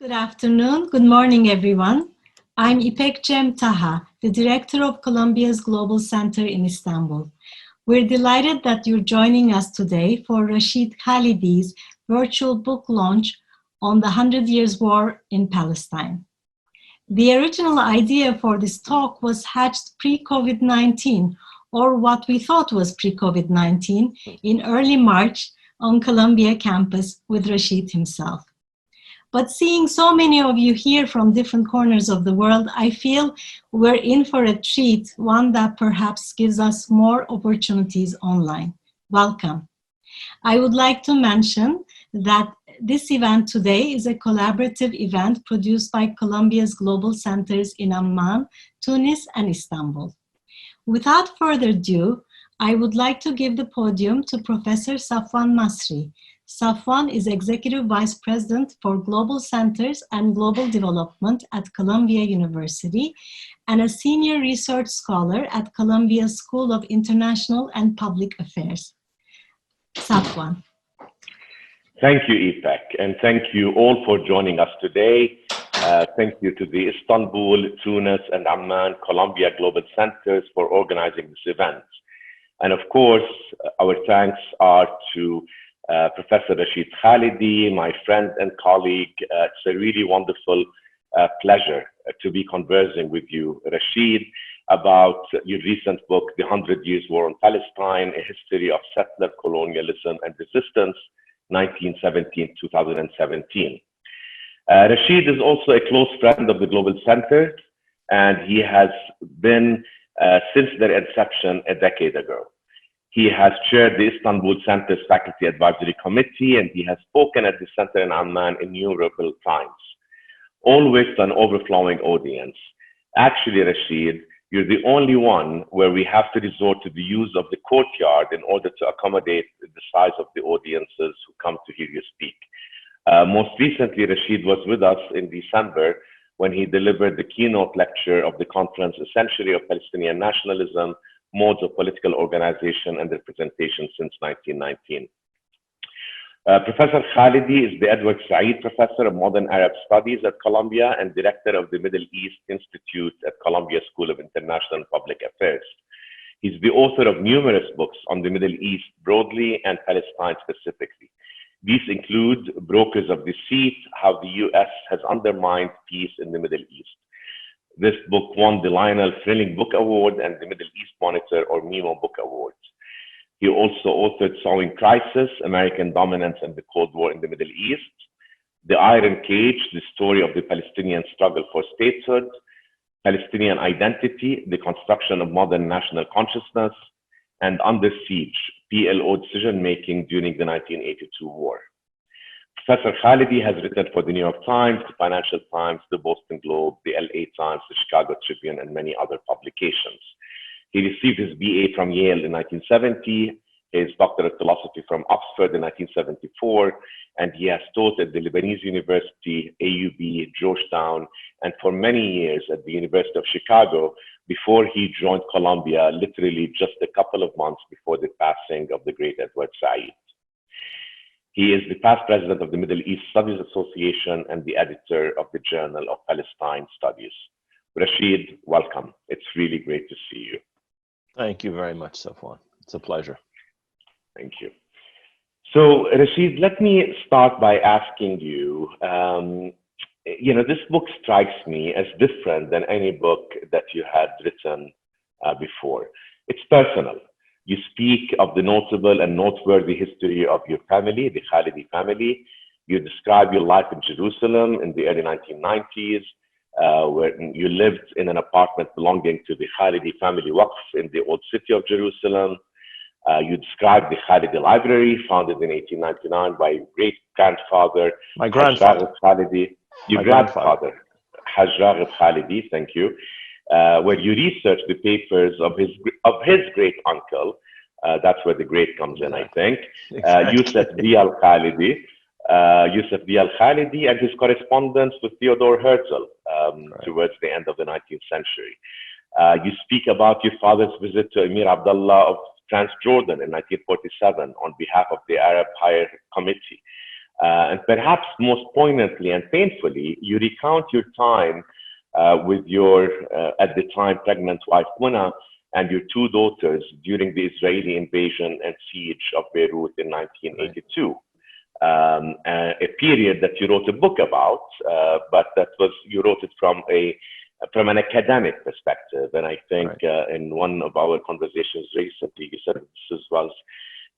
Good afternoon, good morning, everyone. I'm İpek Cem Taha, the director of Colombia's Global Center in Istanbul. We're delighted that you're joining us today for Rashid Khalidi's virtual book launch on the 100 Years' War in Palestine. The original idea for this talk was hatched pre-COVID-19, or what we thought was pre-COVID-19, in early March on Columbia campus with Rashid himself. But seeing so many of you here from different corners of the world, I feel we're in for a treat, one that perhaps gives us more opportunities online. Welcome. I would like to mention that this event today is a collaborative event produced by Colombia's global centers in Amman, Tunis, and Istanbul. Without further ado, I would like to give the podium to Professor Safwan Masri. Safwan is Executive Vice President for Global Centers and Global Development at Columbia University and a Senior Research Scholar at Columbia School of International and Public Affairs. Safwan. Thank you, İpek, and thank you all for joining us today. Thank you to the Istanbul, Tunis, and Amman Columbia Global Centers for organizing this event. And of course, our thanks are to Professor Rashid Khalidi, my friend and colleague. It's a really wonderful pleasure to be conversing with you, Rashid, about your recent book, The 100 Years' War on Palestine, A History of Settler Colonialism and Resistance, 1917-2017. Rashid is also a close friend of the Global Center, and he has been, since their inception a decade ago. He has chaired the Istanbul Center's Faculty Advisory Committee, and he has spoken at the center in Amman innumerable times, always to an overflowing audience. Actually, Rashid, you're the only one where we have to resort to the use of the courtyard in order to accommodate the size of the audiences who come to hear you speak. Most recently, Rashid was with us in December when he delivered the keynote lecture of the conference, A Century of Palestinian Nationalism, Modes of Political Organization and Representation since 1919. Professor Khalidi is the Edward Said Professor of Modern Arab Studies at Columbia and Director of the Middle East Institute at Columbia School of International and Public Affairs. He's the author of numerous books on the Middle East broadly and Palestine specifically. These include Brokers of Deceit, How the US has Undermined Peace in the Middle East. This book won the Lionel Thrilling Book Award and the Middle East Monitor or MIMO Book Awards. He also authored Sowing Crisis, American Dominance and the Cold War in the Middle East, The Iron Cage, The Story of the Palestinian Struggle for Statehood, Palestinian Identity, The Construction of Modern National Consciousness, and Under Siege, PLO Decision-Making During the 1982 War. Professor Khalidi has written for the New York Times, the Financial Times, the Boston Globe, the LA Times, the Chicago Tribune, and many other publications. He received his BA from Yale in 1970, his Doctor of Philosophy from Oxford in 1974, and he has taught at the Lebanese University, AUB, Georgetown, and for many years at the University of Chicago before he joined Columbia, literally just a couple of months before the passing of the great Edward Said. He is the past president of the Middle East Studies Association and the editor of the Journal of Palestine Studies. Rashid, welcome. It's really great to see you. Thank you very much, Safwan. It's a pleasure. Thank you. So, Rashid, let me start by asking you, this book strikes me as different than any book that you had written before. It's personal. You speak of the notable and noteworthy history of your family, the Khalidi family. You describe your life in Jerusalem in the early 1990s, where you lived in an apartment belonging to the Khalidi family Waqf in the old city of Jerusalem. You describe the Khalidi Library, founded in 1899 by your great-grandfather, My grandfather. Khalidi. Your grandfather, Haj Raghib Khalidi, thank you. Where you research the papers of his great uncle. That's where the great comes in, I think. Yusuf D. al-Khalidi. Yusuf D. al-Khalidi and his correspondence with Theodore Herzl towards the end of the 19th century. You speak about your father's visit to Emir Abdullah of Transjordan in 1947 on behalf of the Arab Higher Committee. And perhaps most poignantly and painfully, you recount your time with your, at the time, pregnant wife, Muna, and your two daughters during the Israeli invasion and siege of Beirut in 1982. Right. A period that you wrote a book about, but you wrote it from an academic perspective. And I think right. In one of our conversations recently, you said this was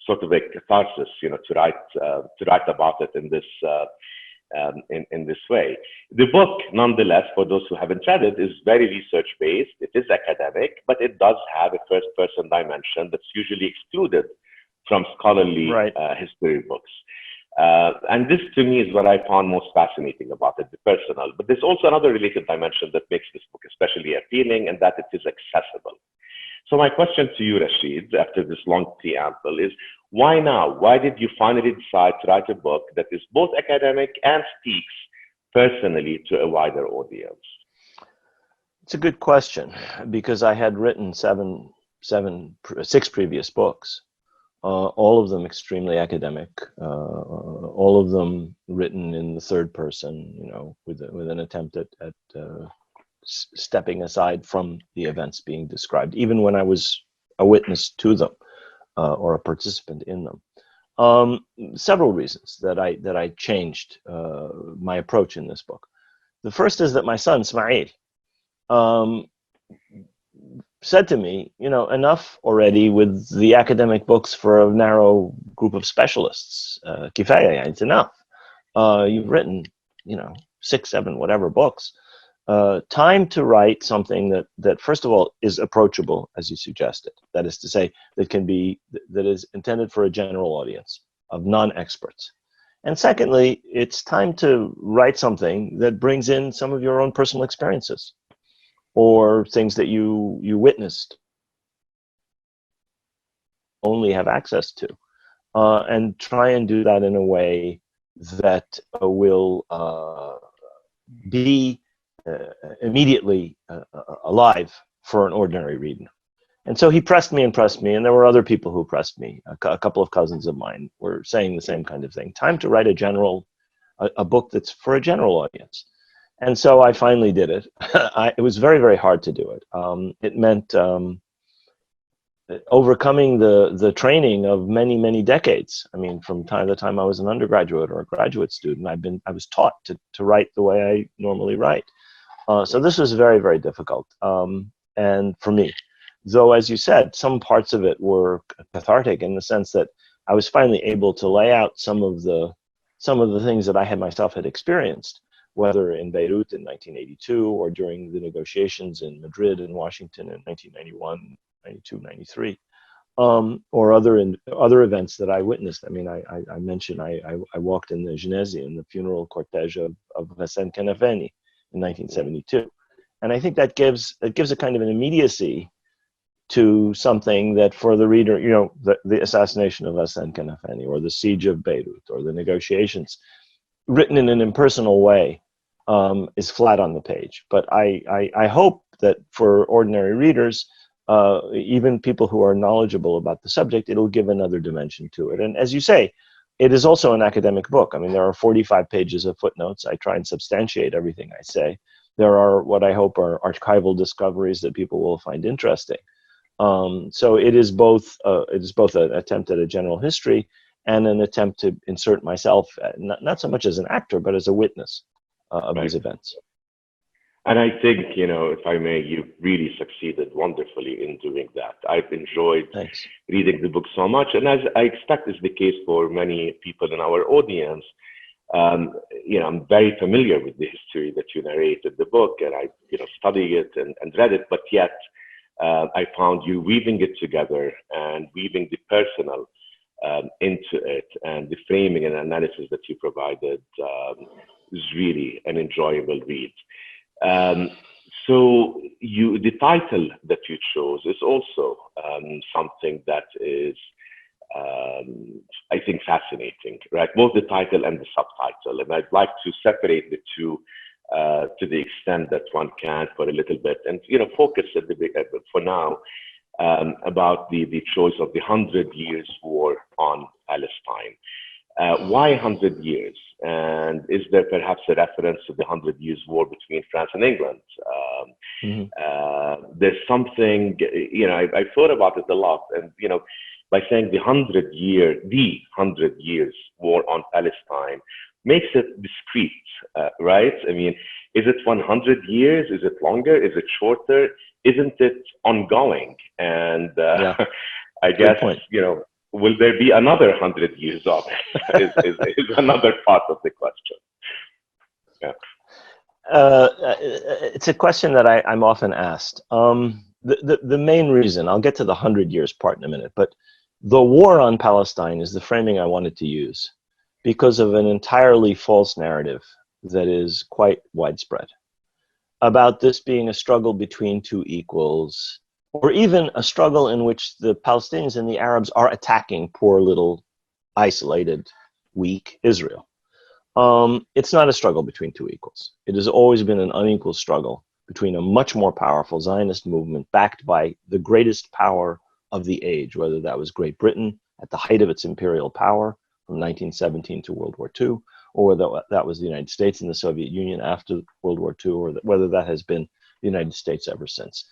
sort of a catharsis, to write about it in this in this way. The book, nonetheless, for those who haven't read it, is very research-based. It is academic, but it does have a first-person dimension that's usually excluded from scholarly right. History books. And this, to me, is what I found most fascinating about it, the personal. But there's also another related dimension that makes this book especially appealing, and that it is accessible. So my question to you, Rashid, after this long preamble is, why now? Why did you finally decide to write a book that is both academic and speaks personally to a wider audience? It's a good question, because I had written six previous books, all of them extremely academic, all of them written in the third person, with an attempt at stepping aside from the events being described, even when I was a witness to them or a participant in them. Several reasons that I changed my approach in this book. The first is that my son, Ismail, said to me, enough already with the academic books for a narrow group of specialists. Kifaya, it's enough. You've written, 6, 7, whatever books. Time to write something that first of all is approachable, as you suggested. That is to say, that is intended for a general audience of non-experts. And secondly, it's time to write something that brings in some of your own personal experiences or things that you witnessed, only have access to, and try and do that in a way that will be immediately alive for an ordinary reader. And so he pressed me, and there were other people who pressed me. A couple of cousins of mine were saying the same kind of thing. Time to write a book that's for a general audience. And so I finally did it. It was very, very hard to do it. It meant overcoming the training of many, many decades. I mean, from the time I was an undergraduate or a graduate student, I was taught to write the way I normally write. So this was very, very difficult. And for me, though, as you said, some parts of it were cathartic in the sense that I was finally able to lay out some of the things that I had experienced, whether in Beirut in 1982 or during the negotiations in Madrid and Washington in 1991, 92, 93, or other events that I witnessed. I mean, I mentioned I walked in the Genesi in the funeral cortege of Hassan Kanafani in 1972, and I think that gives a kind of an immediacy to something that for the reader, the assassination of Hassan Kanafani or the siege of Beirut or the negotiations, written in an impersonal way, is flat on the page. But I hope that for ordinary readers, even people who are knowledgeable about the subject, it'll give another dimension to it. And as you say, it is also an academic book. I mean, there are 45 pages of footnotes. I try and substantiate everything I say. There are what I hope are archival discoveries that people will find interesting. So it is both an attempt at a general history and an attempt to insert myself, not so much as an actor, but as a witness of these events. And I think, if I may, you really succeeded wonderfully in doing that. I've enjoyed reading the book so much. And as I expect is the case for many people in our audience, I'm very familiar with the history that you narrated the book, and I, studied it and read it, but yet I found you weaving it together and weaving the personal into it, and the framing and analysis that you provided is really an enjoyable read. So the title that you chose is also something that is, I think, fascinating, right? Both the title and the subtitle. And I'd like to separate the two to the extent that one can for a little bit, and focus for now about the choice of the 100 Years War on Palestine. Why 100 years? And is there perhaps a reference to the 100 Years' War between France and England? There's something, I thought about it a lot, and by saying the 100 Years' War on Palestine makes it discrete, right? I mean, is it 100 years? Is it longer? Is it shorter? Isn't it ongoing? And I guess, will there be another 100 years of it? is another part of the question. Yeah. It's a question that I'm often asked. The main reason, I'll get to the 100 years part in a minute, but the war on Palestine is the framing I wanted to use because of an entirely false narrative that is quite widespread about this being a struggle between two equals, or even a struggle in which the Palestinians and the Arabs are attacking poor little isolated, weak Israel. It's not a struggle between two equals. It has always been an unequal struggle between a much more powerful Zionist movement backed by the greatest power of the age, whether that was Great Britain at the height of its imperial power from 1917 to World War II, or whether that was the United States and the Soviet Union after World War II, or whether that has been the United States ever since.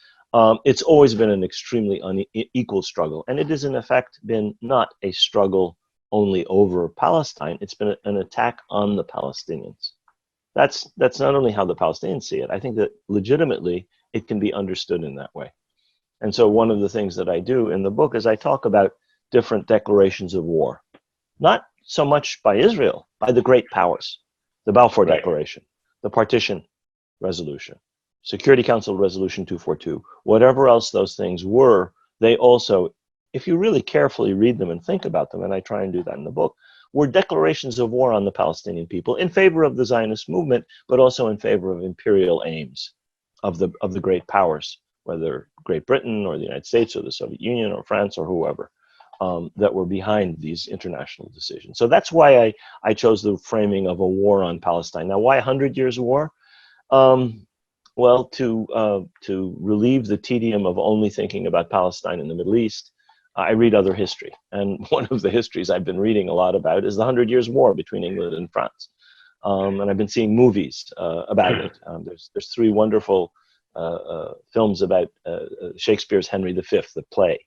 It's always been an extremely unequal struggle, and it has in effect been not a struggle only over Palestine, it's been an attack on the Palestinians. That's not only how the Palestinians see it, I think that legitimately it can be understood in that way. And so one of the things that I do in the book is I talk about different declarations of war, not so much by Israel, by the great powers, the Balfour Declaration, the Partition Resolution, Security Council Resolution 242, whatever else those things were, they also, if you really carefully read them and think about them, and I try and do that in the book, were declarations of war on the Palestinian people in favor of the Zionist movement, but also in favor of imperial aims of the great powers, whether Great Britain or the United States or the Soviet Union or France or whoever, that were behind these international decisions. So that's why I chose the framing of a war on Palestine. Now, why 100 Years War? Well, to relieve the tedium of only thinking about Palestine in the Middle East, I read other history. And one of the histories I've been reading a lot about is the 100 Years' War between England and France. And I've been seeing movies about it. There's three wonderful films about Shakespeare's Henry V, the play.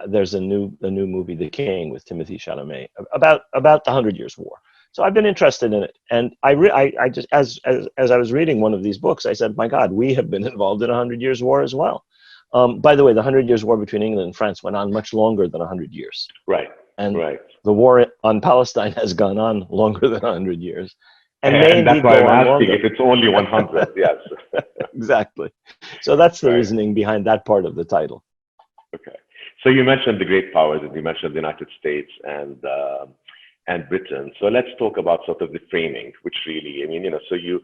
There's a new movie, The King, with Timothée Chalamet, about the 100 Years' War. So I've been interested in it, and I just as I was reading one of these books, I said, "My God, we have been involved in a 100 Years' War as well." By the way, the 100 Years' War between England and France went on much longer than 100 years. Right. And the war on Palestine has gone on longer than 100 years, and that's why I'm asking if it's only 100. Yes. Exactly. So that's the reasoning behind that part of the title. Okay. So you mentioned the great powers, and you mentioned the United States and Britain. So let's talk about sort of the framing, which really, so you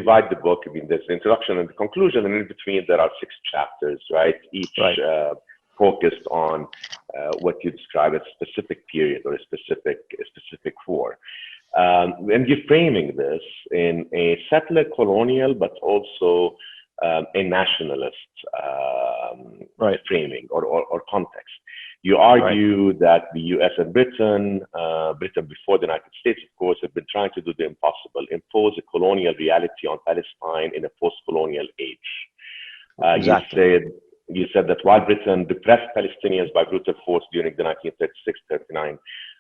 divide the book. There's the introduction and the conclusion, and in between there are 6 chapters, right? Each focused on what you describe as a specific period or a specific war. And you're framing this in a settler colonial, but also a nationalist framing or context. You argue that the US and Britain before the United States, of course, have been trying to do the impossible, impose a colonial reality on Palestine in a post-colonial age. Exactly. You said that while Britain depressed Palestinians by brutal force during the 1936-39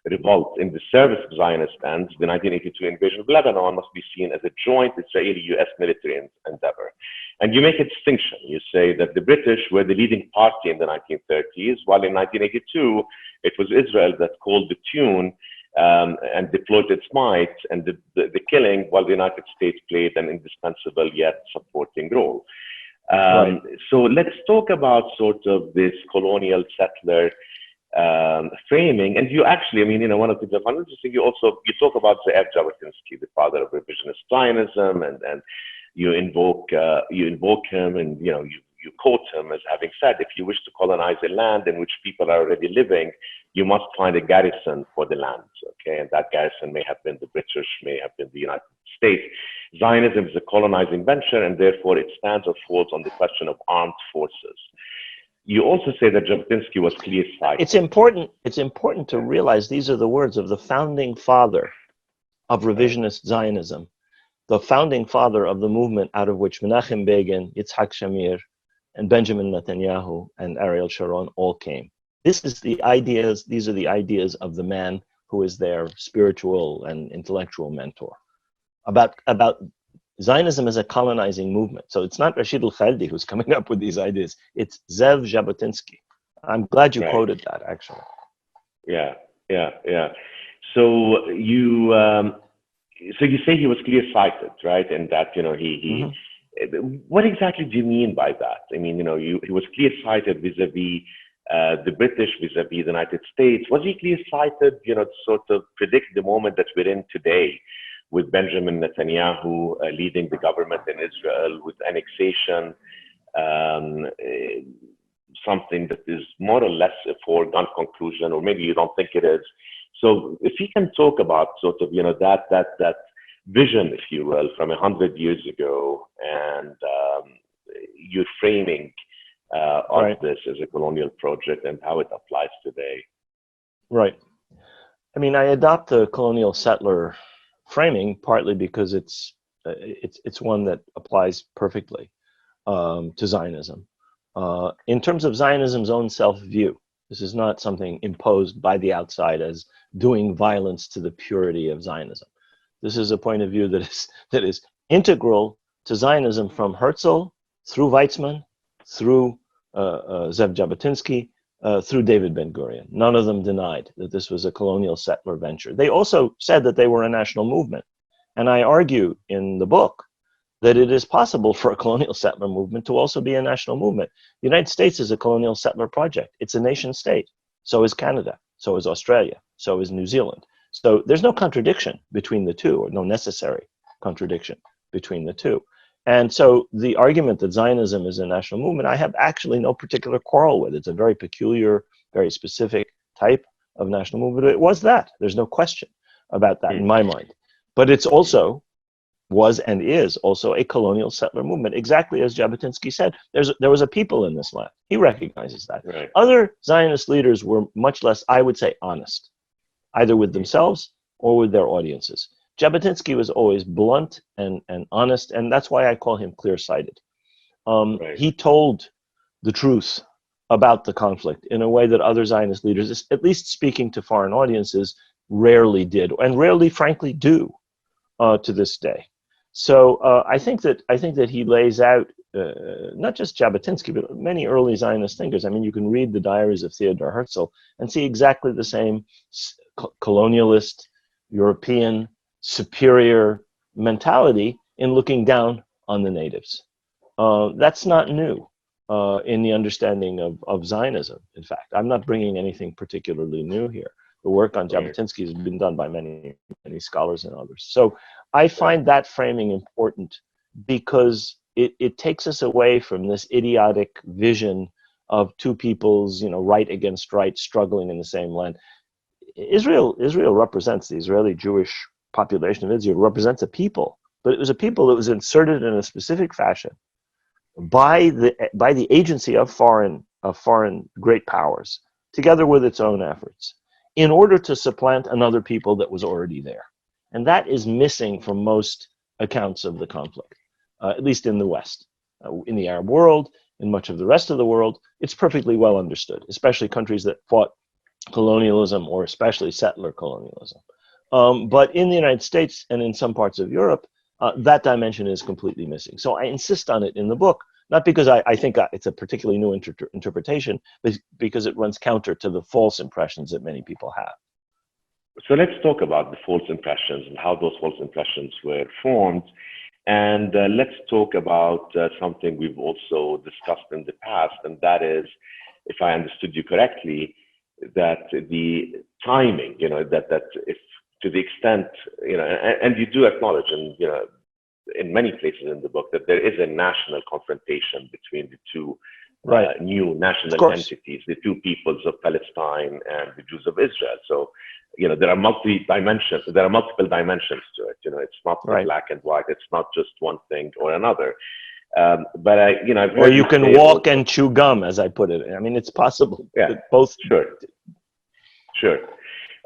revolt in the service of Zionist ends, the 1982 invasion of Lebanon must be seen as a joint Israeli-US military endeavor. And you make a distinction. You say that the British were the leading party in the 1930s, while in 1982, it was Israel that called the tune and deployed its might and the killing, while the United States played an indispensable yet supporting role. So let's talk about sort of this colonial settler framing. And you actually, one of the things I found interesting, you talk about Ze'ev Jabotinsky, the father of revisionist Zionism, and you invoke him, and you quote him as having said, if you wish to colonize a land in which people are already living, you must find a garrison for the land. Okay, and that garrison may have been the British, may have been the United States. Zionism is a colonizing venture, and therefore it stands or falls on the question of armed forces. you also say that Jabotinsky was clear-sighted. It's important to realize these are the words of the founding father of revisionist Zionism, the founding father of the movement out of which Menachem Begin, Yitzhak Shamir, and Benjamin Netanyahu and Ariel Sharon all came. These are the ideas of the man who is their spiritual and intellectual mentor. About Zionism as a colonizing movement. So it's not Rashid Khalidi who's coming up with these ideas. It's Zev Jabotinsky. I'm glad you quoted that, actually. Yeah. So you say he was clear-sighted, right? And that, what exactly do you mean by that? I mean, he was clear-sighted vis-a-vis the British, vis-a-vis the United States. Was he clear-sighted, to sort of predict the moment that we're in today, with Benjamin Netanyahu leading the government in Israel, with annexation, something that is more or less a foregone conclusion, or maybe you don't think it is. So if you can talk about sort of, that vision, if you will, from 100 years ago, and your framing of this as a colonial project and how it applies today. Right. I mean, I adopt the colonial settler framing partly because it's one that applies perfectly to Zionism. In terms of Zionism's own self-view, this is not something imposed by the outside as doing violence to the purity of Zionism. This is a point of view that is integral to Zionism from Herzl, through Weizmann, through Zev Jabotinsky, through David Ben-Gurion. None of them denied that this was a colonial settler venture. They also said that they were a national movement. And I argue in the book that it is possible for a colonial settler movement to also be a national movement. The United States is a colonial settler project. It's a nation state. So is Canada. So is Australia. So is New Zealand. So there's no contradiction between the two, or no necessary contradiction between the two. And so the argument that Zionism is a national movement, I have actually no particular quarrel with. It's a very peculiar, very specific type of national movement. It was that. There's no question about that in my mind. But it's also, was and is also a colonial settler movement, exactly as Jabotinsky said. There was a people in this land. He recognizes that. Right. Other Zionist leaders were much less, I would say, honest, either with themselves or with their audiences. Jabotinsky was always blunt and honest, and that's why I call him clear-sighted. He told the truth about the conflict in a way that other Zionist leaders, at least speaking to foreign audiences, rarely did, and rarely, frankly, do to this day. So I think that he lays out not just Jabotinsky, but many early Zionist thinkers. I mean, you can read the diaries of Theodor Herzl and see exactly the same colonialist, European, superior mentality in looking down on the natives. That's not new in the understanding of Zionism. In fact, I'm not bringing anything particularly new here. The work on Jabotinsky has been done by many scholars and others. So I find that framing important because it takes us away from this idiotic vision of two peoples, right against right, struggling in the same land. Israel represents the Israeli Jewish population of Israel, represents a people, but it was a people that was inserted in a specific fashion by the agency of foreign great powers, together with its own efforts, in order to supplant another people that was already there. And that is missing from most accounts of the conflict, at least in the West. In the Arab world, in much of the rest of the world, it's perfectly well understood, especially countries that fought colonialism or especially settler colonialism. But in the United States and in some parts of Europe, that dimension is completely missing. So I insist on it in the book, not because I think it's a particularly new interpretation, but because it runs counter to the false impressions that many people have. So let's talk about the false impressions and how those false impressions were formed. And let's talk about something we've also discussed in the past, and that is, if I understood you correctly, that the timing, that if to the extent, and you do acknowledge, and in many places in the book, that there is a national confrontation between the two new national entities, the two peoples of Palestine and the Jews of Israel. So, there are multiple dimensions to it. It's not black and white. It's not just one thing or another. But I've Or heard you can say walk also, and chew gum, as I put it. I mean, it's possible yeah, that both. sure.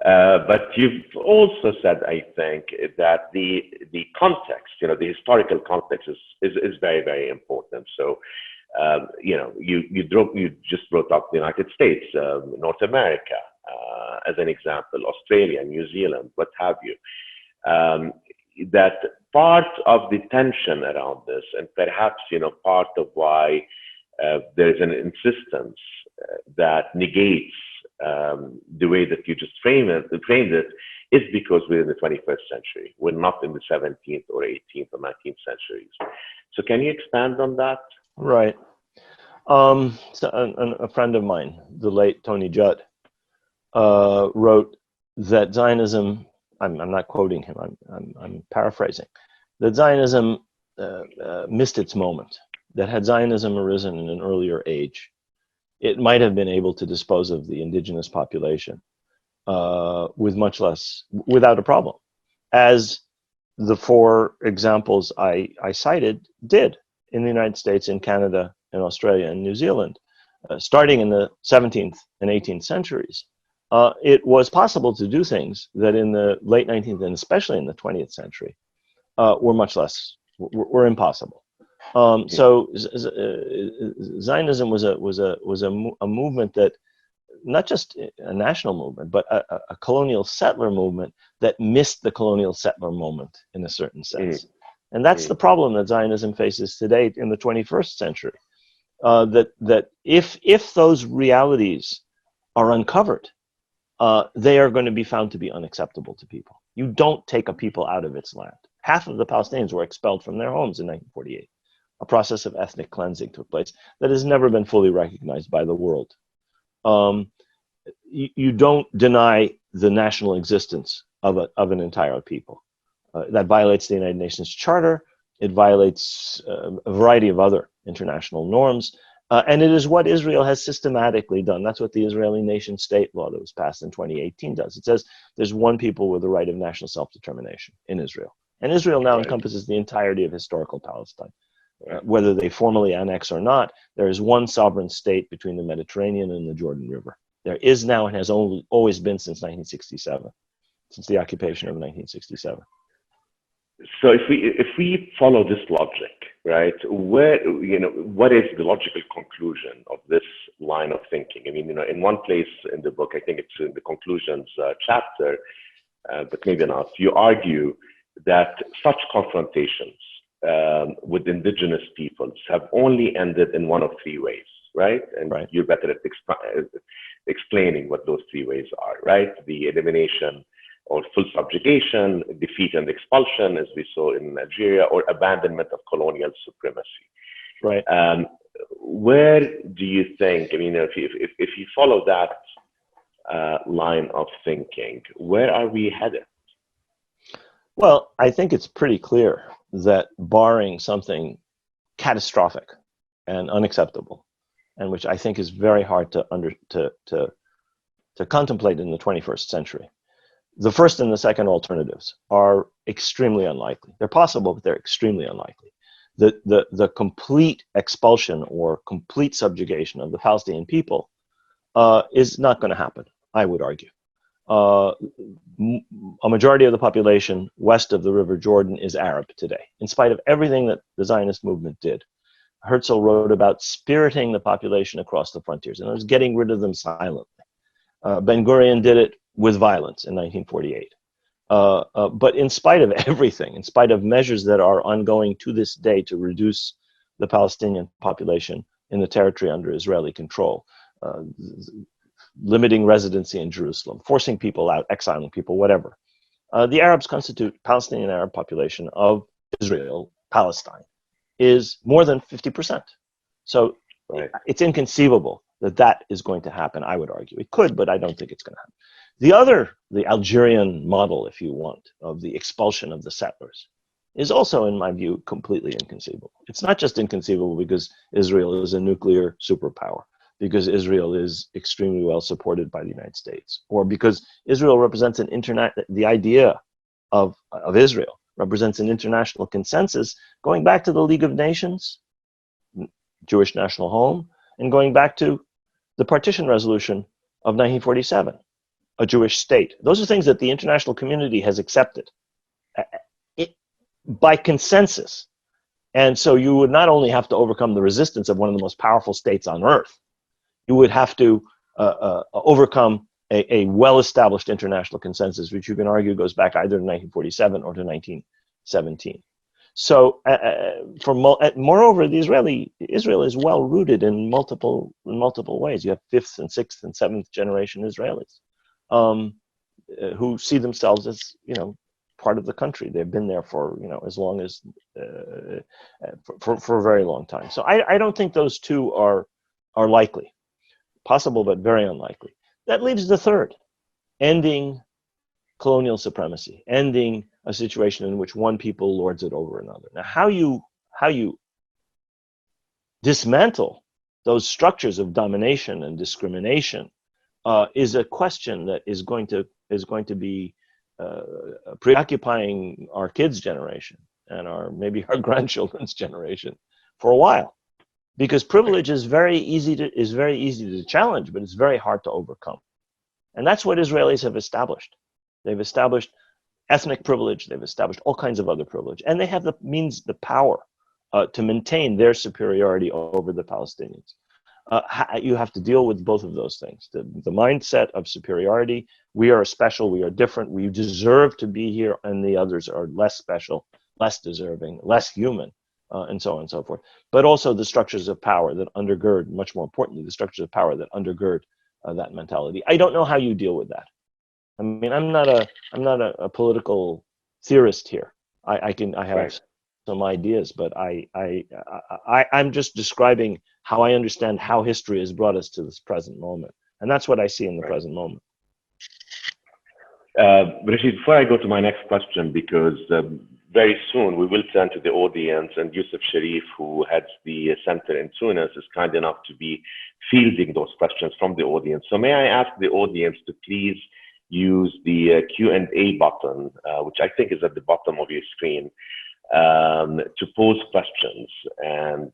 But you've also said, I think, that the context, the historical context is very, very important. So, you just brought up the United States, North America, as an example, Australia, New Zealand, what have you. That part of the tension around this, and perhaps part of why there's an insistence that negates the way that you just framed it, is because we're in the 21st century. We're not in the 17th or 18th or 19th centuries. So can you expand on that? Right. So a friend of mine, the late Tony Judd, wrote that Zionism, I'm not quoting him, I'm paraphrasing, that Zionism missed its moment, that had Zionism arisen in an earlier age, it might have been able to dispose of the indigenous population with much less, without a problem, as the four examples I cited did in the United States, in Canada, in Australia, and New Zealand, starting in the 17th and 18th centuries. It was possible to do things that in the late 19th and especially in the 20th century were much less, were impossible. So Zionism was a movement that, not just a national movement, but a colonial settler movement that missed the colonial settler moment in a certain sense. And that's the problem that Zionism faces today in the 21st century. That if those realities are uncovered, they are going to be found to be unacceptable to people. You don't take a people out of its land. Half of the Palestinians were expelled from their homes in 1948. A process of ethnic cleansing took place that has never been fully recognized by the world. You don't deny the national existence of an entire people. That violates the United Nations Charter. It violates a variety of other international norms. And it is what Israel has systematically done. That's what the Israeli nation-state law that was passed in 2018 does. It says there's one people with the right of national self-determination in Israel. And Israel now encompasses the entirety of historical Palestine. Whether they formally annex or not, there is one sovereign state between the Mediterranean and the Jordan River. There is now and has always been since 1967, since the occupation of 1967. So if we follow this logic, right, what is the logical conclusion of this line of thinking? I mean, in one place in the book, I think it's in the conclusions chapter, but maybe not, you argue that such confrontations with indigenous peoples have only ended in one of three ways, right? And you're better at explaining what those three ways are, right? The elimination or full subjugation, defeat and expulsion, as we saw in Algeria, or abandonment of colonial supremacy. Right. Where do you think, I mean, if you follow that line of thinking, where are we headed? Well, I think it's pretty clear that barring something catastrophic and unacceptable, and which I think is very hard to contemplate in the 21st century, the first and the second alternatives are extremely unlikely. They're possible, but they're extremely unlikely. The complete expulsion or complete subjugation of the Palestinian people is not going to happen, I would argue. A majority of the population west of the River Jordan is Arab today, in spite of everything that the Zionist movement did. Herzl wrote about spiriting the population across the frontiers, and it was getting rid of them silently. Ben-Gurion did it with violence in 1948. But in spite of everything, in spite of measures that are ongoing to this day to reduce the Palestinian population in the territory under Israeli control, limiting residency in Jerusalem, forcing people out, exiling people, whatever. The Arabs constitute, Palestinian Arab population of Israel, Palestine, is more than 50%. So it's inconceivable that that is going to happen, I would argue. It could, but I don't think it's going to happen. The Algerian model, if you want, of the expulsion of the settlers is also, in my view, completely inconceivable. It's not just inconceivable because Israel is a nuclear superpower, because Israel is extremely well supported by the United States, or because Israel represents the idea of Israel represents an international consensus going back to the League of Nations Jewish national home, and going back to the partition resolution of 1947, a Jewish state. Those are things that the international community has accepted by consensus. And so you would not only have to overcome the resistance of one of the most powerful states on earth, you would have to overcome a well-established international consensus, which you can argue goes back either to 1947 or to 1917. So, moreover, Israel is well rooted in multiple ways. You have fifth and sixth and seventh generation Israelis who see themselves as part of the country. They've been there for as long as for a very long time. So I don't think those two are likely, possible but very unlikely. That leaves the third, ending colonial supremacy, ending a situation in which one people lords it over another. Now, how you dismantle those structures of domination and discrimination is a question that is going to be preoccupying our kids' generation and maybe our grandchildren's generation for a while, because privilege is very easy to challenge, but it's very hard to overcome, and that's what Israelis have established. They've established ethnic privilege. They've established all kinds of other privilege, and they have the means, the power to maintain their superiority over the Palestinians. You have to deal with both of those things. The mindset of superiority. We are special. We are different. We deserve to be here, and the others are less special, less deserving, less human, and so on and so forth. But also the structures of power that undergird, much more importantly, the structures of power that undergird that mentality. I don't know how you deal with that. I mean, I'm not a political theorist here. I have right. some ideas, but I'm just describing how I understand how history has brought us to this present moment, and that's what I see in the present moment. Rashid, before I go to my next question, because very soon we will turn to the audience, and Yusuf Sharif, who heads the center in Tunis, is kind enough to be fielding those questions from the audience. So may I ask the audience to please use the Q&A button, which I think is at the bottom of your screen, to pose questions, and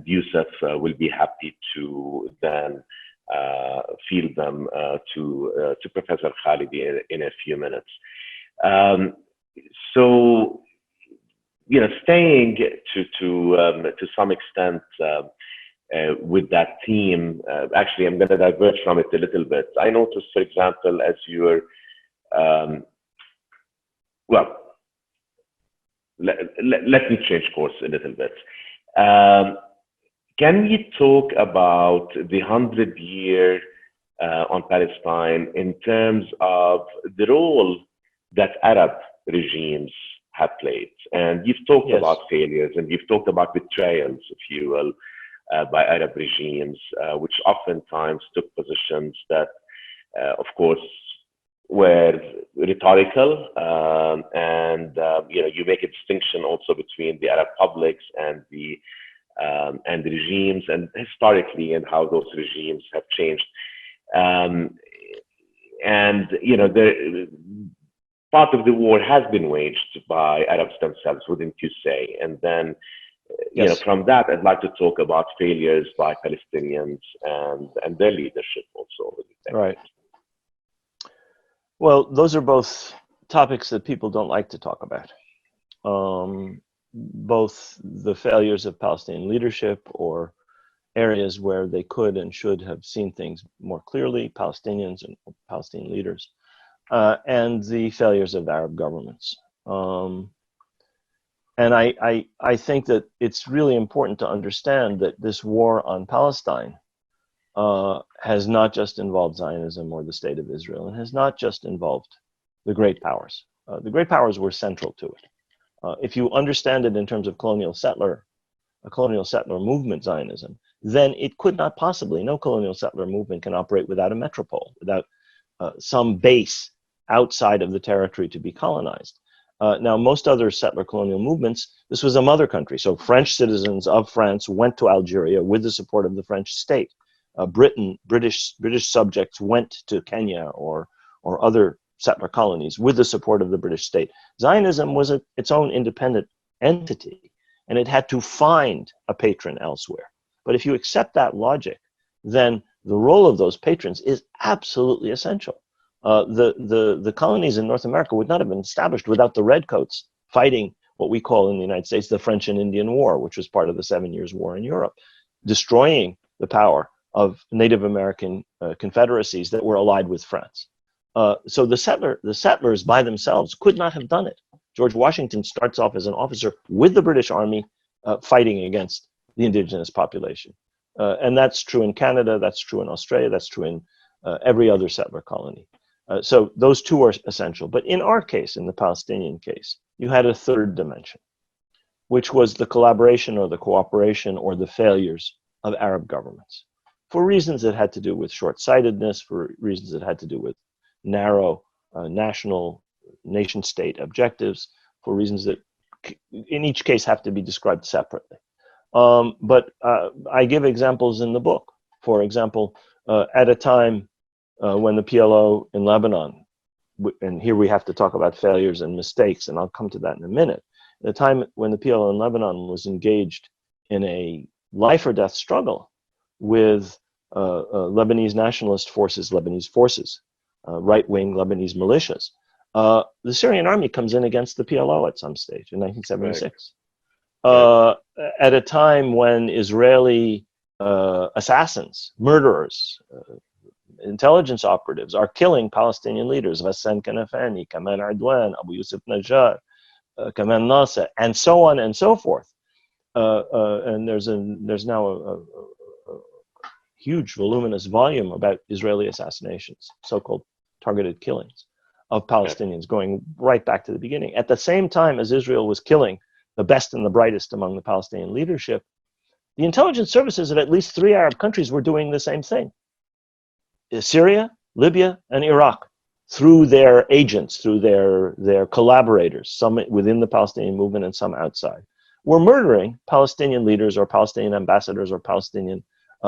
Yusuf will be happy to then field them to Professor Khalidi in a few minutes. So, staying to some extent with that theme, actually, I'm going to diverge from it a little bit. I noticed, for example, as you were, let me change course a little bit. Can we talk about the 100-year on Palestine in terms of the role that Arab regimes have played? And you've talked Yes. about failures, and you've talked about betrayals, if you will, by Arab regimes, which oftentimes took positions that, of course, were rhetorical, and you make a distinction also between the Arab publics and the regimes, and historically, and how those regimes have changed. Part of the war has been waged by Arabs themselves, wouldn't you say? And then, Yes. from that, I'd like to talk about failures by Palestinians and their leadership also. Right. Well, those are both topics that people don't like to talk about. Both the failures of Palestinian leadership, or areas where they could and should have seen things more clearly, Palestinians and Palestinian leaders, and the failures of Arab governments. And I think that it's really important to understand that this war on Palestine has not just involved Zionism or the State of Israel, and has not just involved the great powers. The great powers were central to it. If you understand it in terms of a colonial settler movement, Zionism, then it could not possibly, no colonial settler movement can operate without a metropole, without some base outside of the territory to be colonized. Now, most other settler colonial movements, this was a mother country. So French citizens of France went to Algeria with the support of the French state. British subjects went to Kenya or other settler colonies with the support of the British state. Zionism was its own independent entity. and it had to find a patron elsewhere. But if you accept that logic, then the role of those patrons is absolutely essential. The colonies in North America would not have been established without the redcoats fighting what we call in the United States the French and Indian War, which was part of the 7 Years' War in Europe, destroying the power of Native American confederacies that were allied with France. So the settlers by themselves could not have done it. George Washington starts off as an officer with the British Army fighting against the indigenous population. And that's true in Canada, that's true in Australia, that's true in every other settler colony. So those two are essential. But in our case, in the Palestinian case, you had a third dimension, which was the collaboration or the cooperation or the failures of Arab governments, for reasons that had to do with short-sightedness, for reasons that had to do with narrow national nation-state objectives, for reasons that in each case have to be described separately. But I give examples in the book. For example, at a time when the PLO in Lebanon, and here we have to talk about failures and mistakes, and I'll come to that in a minute. At the time when the PLO in Lebanon was engaged in a life or death struggle with Lebanese nationalist forces, right-wing Lebanese militias, the Syrian army comes in against the PLO at some stage in 1976. Right. At a time when Israeli assassins, murderers, intelligence operatives are killing Palestinian leaders, Ghassan Kanafani, Kamal Adwan, Abu Yusuf Najjar, Kamal Nasser, and so on and so forth. And there's now a huge, voluminous volume about Israeli assassinations, so-called targeted killings of Palestinians, going right back to the beginning. At the same time as Israel was killing the best and the brightest among the Palestinian leadership, the intelligence services of at least 3 Arab countries were doing the same thing. Syria, Libya, and Iraq, through their agents, through their collaborators, some within the Palestinian movement and some outside, were murdering Palestinian leaders or Palestinian ambassadors or Palestinian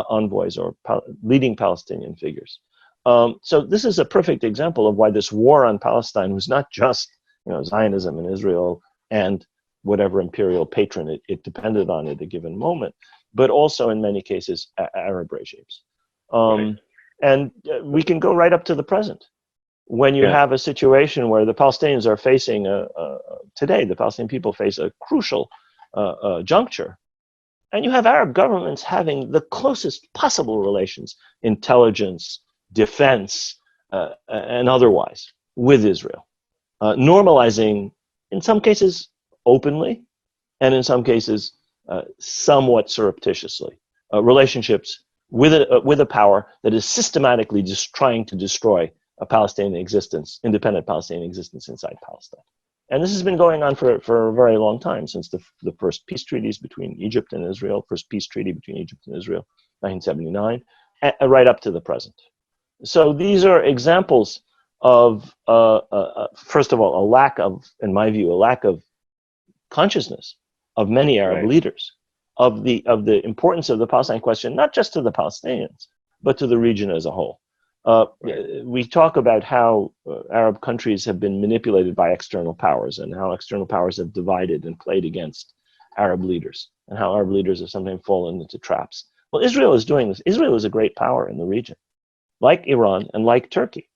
envoys or leading Palestinian figures. So this is a perfect example of why this war on Palestine was not just Zionism in Israel and whatever imperial patron it depended on at a given moment, but also in many cases Arab regimes. Right. And we can go right up to the present. When you have a situation where the Palestinians are facing, today, the Palestinian people face a crucial juncture, and you have Arab governments having the closest possible relations, intelligence, defense, and otherwise, with Israel, normalizing, in some cases, openly, and in some cases, somewhat surreptitiously, relationships with a power that is systematically just trying to destroy a Palestinian existence, independent Palestinian existence inside Palestine. And this has been going on for a very long time, since the first peace treaties between Egypt and Israel, first peace treaty between Egypt and Israel, 1979, right up to the present. So these are examples of, first of all, a lack of, in my view, a lack of consciousness of many Arab leaders of the importance of the Palestine question, not just to the Palestinians, but to the region as a whole. We talk about how Arab countries have been manipulated by external powers and how external powers have divided and played against Arab leaders and how Arab leaders have sometimes fallen into traps. Well, Israel is doing this. Israel is a great power in the region, like Iran and like Turkey.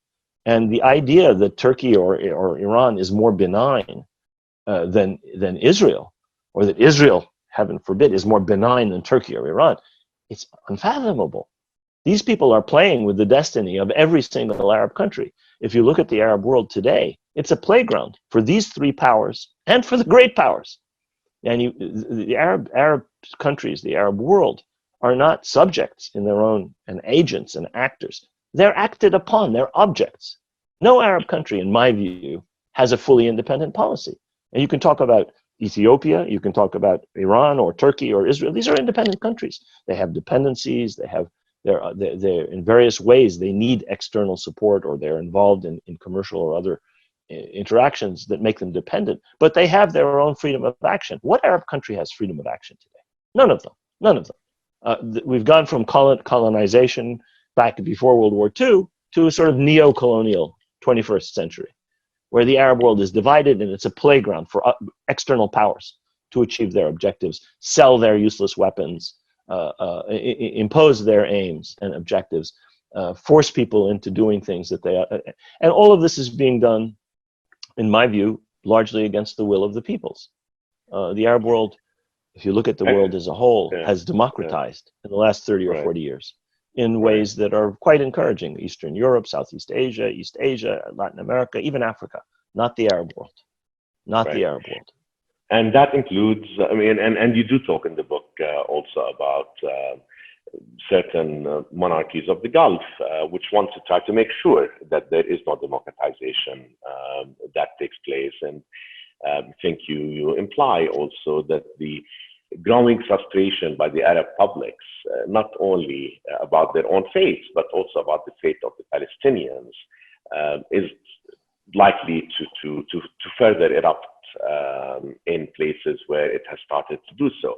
And the idea that Turkey or Iran is more benign than Israel, or that Israel, heaven forbid, is more benign than Turkey or Iran, it's unfathomable. These people are playing with the destiny of every single Arab country. If you look at the Arab world today, it's a playground for these 3 powers and for the great powers. And the Arab countries, the Arab world, are not subjects in their own, and agents and actors. They're acted upon, they're objects. No Arab country, in my view, has a fully independent policy. And you can talk about Ethiopia, you can talk about Iran or Turkey or Israel. These are independent countries. They have dependencies, they're in various ways, they need external support, or they're involved in commercial or other interactions that make them dependent, but they have their own freedom of action. What Arab country has freedom of action today? None of them, none of them. We've gone from colonization back before World War II to a sort of neo-colonial 21st century, where the Arab world is divided and it's a playground for external powers to achieve their objectives, sell their useless weapons, impose their aims and objectives, force people into doing things that they and all of this is being done, in my view, largely against the will of the peoples. The Arab world, if you look at the world as a whole, has democratized in the last 30 or 40 years in ways that are quite encouraging. Eastern Europe, Southeast Asia, East Asia, Latin America, even Africa, not the Arab world, not the Arab world. And that includes, I mean, and you do talk in the book also about certain monarchies of the Gulf, which want to try to make sure that there is no democratization that takes place. And I think you imply also that the growing frustration by the Arab publics, not only about their own faith, but also about the fate of the Palestinians, is likely to further erupt in places where it has started to do so.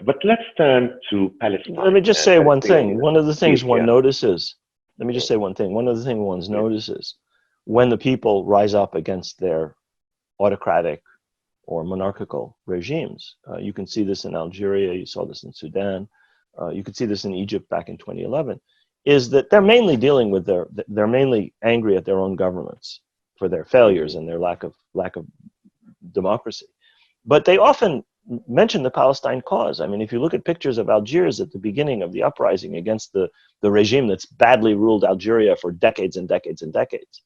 But let's turn to Palestine. Let me just say one thing. One of the things one notices, let me just say one thing. One of the things one notices when the people rise up against their autocratic or monarchical regimes. You can see this in Algeria, you saw this in Sudan, you could see this in Egypt back in 2011, is that they're mainly dealing with they're mainly angry at their own governments for their failures and their lack of democracy. But they often mention the Palestine cause. I mean, if you look at pictures of Algiers at the beginning of the uprising against the regime that's badly ruled Algeria for decades and decades and decades,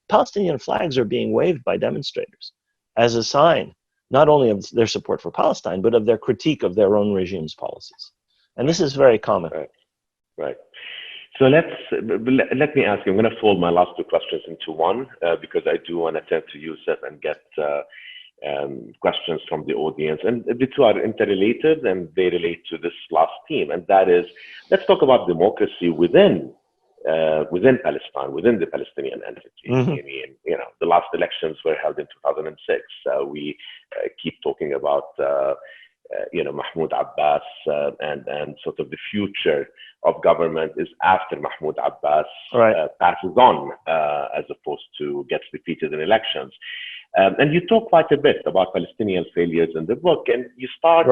Palestinian flags are being waved by demonstrators as a sign, not only of their support for Palestine, but of their critique of their own regime's policies. And this is very common. Right. So let me ask you, I'm going to fold my last two questions into one, because I do want to turn to Yusuf and get questions from the audience. And the two are interrelated and they relate to this last theme. And that is, let's talk about democracy within Palestine, within the Palestinian entity. I mean, you know, the last elections were held in 2006. We keep talking about, Mahmoud Abbas and sort of the future of government is after Mahmoud Abbas passes on, as opposed to gets defeated in elections. And you talk quite a bit about Palestinian failures in the book, and you start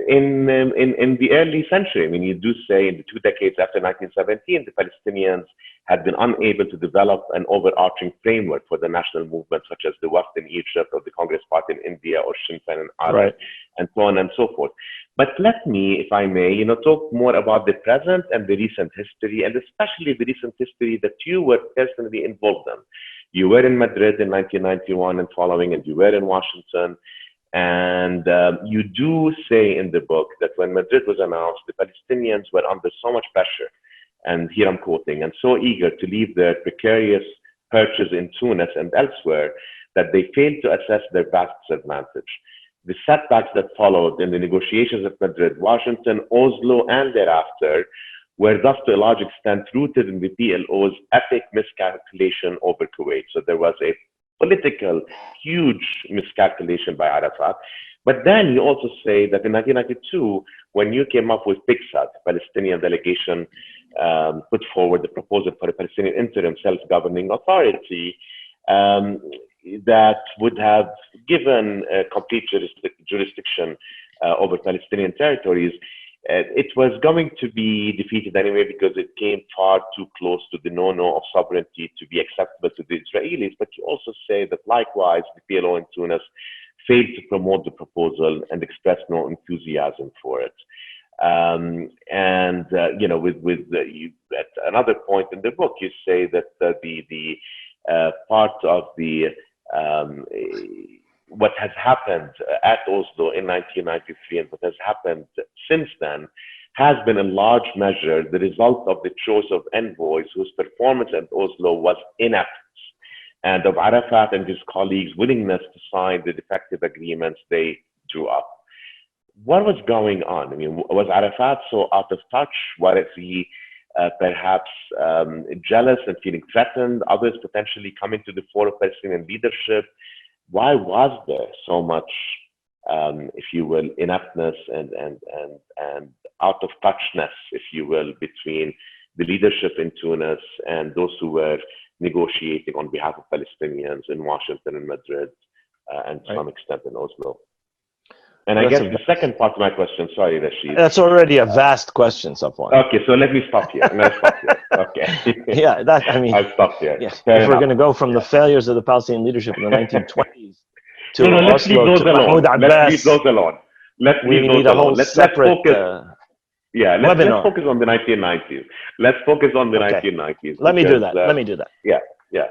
in the early century. I mean, you do say in the 2 decades after 1917, the Palestinians had been unable to develop an overarching framework for the national movement, such as the Wafd in Egypt or the Congress Party in India or Sinn Féin in Ireland, and so on and so forth. But let me, if I may, talk more about the present and the recent history, and especially the recent history that you were personally involved in. You were in Madrid in 1991 and following, and you were in Washington. And you do say in the book that when Madrid was announced, the Palestinians were under so much pressure, and here I'm quoting, and so eager to leave their precarious perches in Tunis and elsewhere, that they failed to assess their vast disadvantage. The setbacks that followed in the negotiations at Madrid, Washington, Oslo, and thereafter were thus to a large extent rooted in the PLO's epic miscalculation over Kuwait. So there was a political, huge miscalculation by Arafat. But then you also say that in 1992, when you came up with PICSA, the Palestinian delegation put forward the proposal for a Palestinian interim self-governing authority that would have given complete jurisdiction over Palestinian territories. It was going to be defeated anyway because it came far too close to the no-no of sovereignty to be acceptable to the Israelis. But you also say that likewise, the PLO in Tunis failed to promote the proposal and expressed no enthusiasm for it. At another point in the book, you say that the part of the what has happened at Oslo in 1993 and what has happened since then has been in large measure the result of the choice of envoys whose performance at Oslo was inept, and of Arafat and his colleagues' willingness to sign the defective agreements they drew up. What was going on? I mean, was Arafat so out of touch? Was he perhaps jealous and feeling threatened? Others potentially coming to the fore of Palestinian leadership? Why was there so much, if you will, ineptness and out of touchness, if you will, between the leadership in Tunis and those who were negotiating on behalf of Palestinians in Washington and Madrid, and to some extent in Oslo? And I guess the second part of my question, sorry, Rashid. That's already a vast question, Safwan. Okay, so let me stop here. Okay. Yeah, I'll stop here. Yeah, Fair if we're enough. going to go from the failures of the Palestinian leadership in the 1920s to No, let's leave Oslo those to Mahmoud alone. Let's leave Abbas, those alone. Let's leave we those need a whole alone. Let's separate focus. Let's webinar. focus on the 1990s. Let's focus on the Okay. 1990s. Let me do that. Yeah.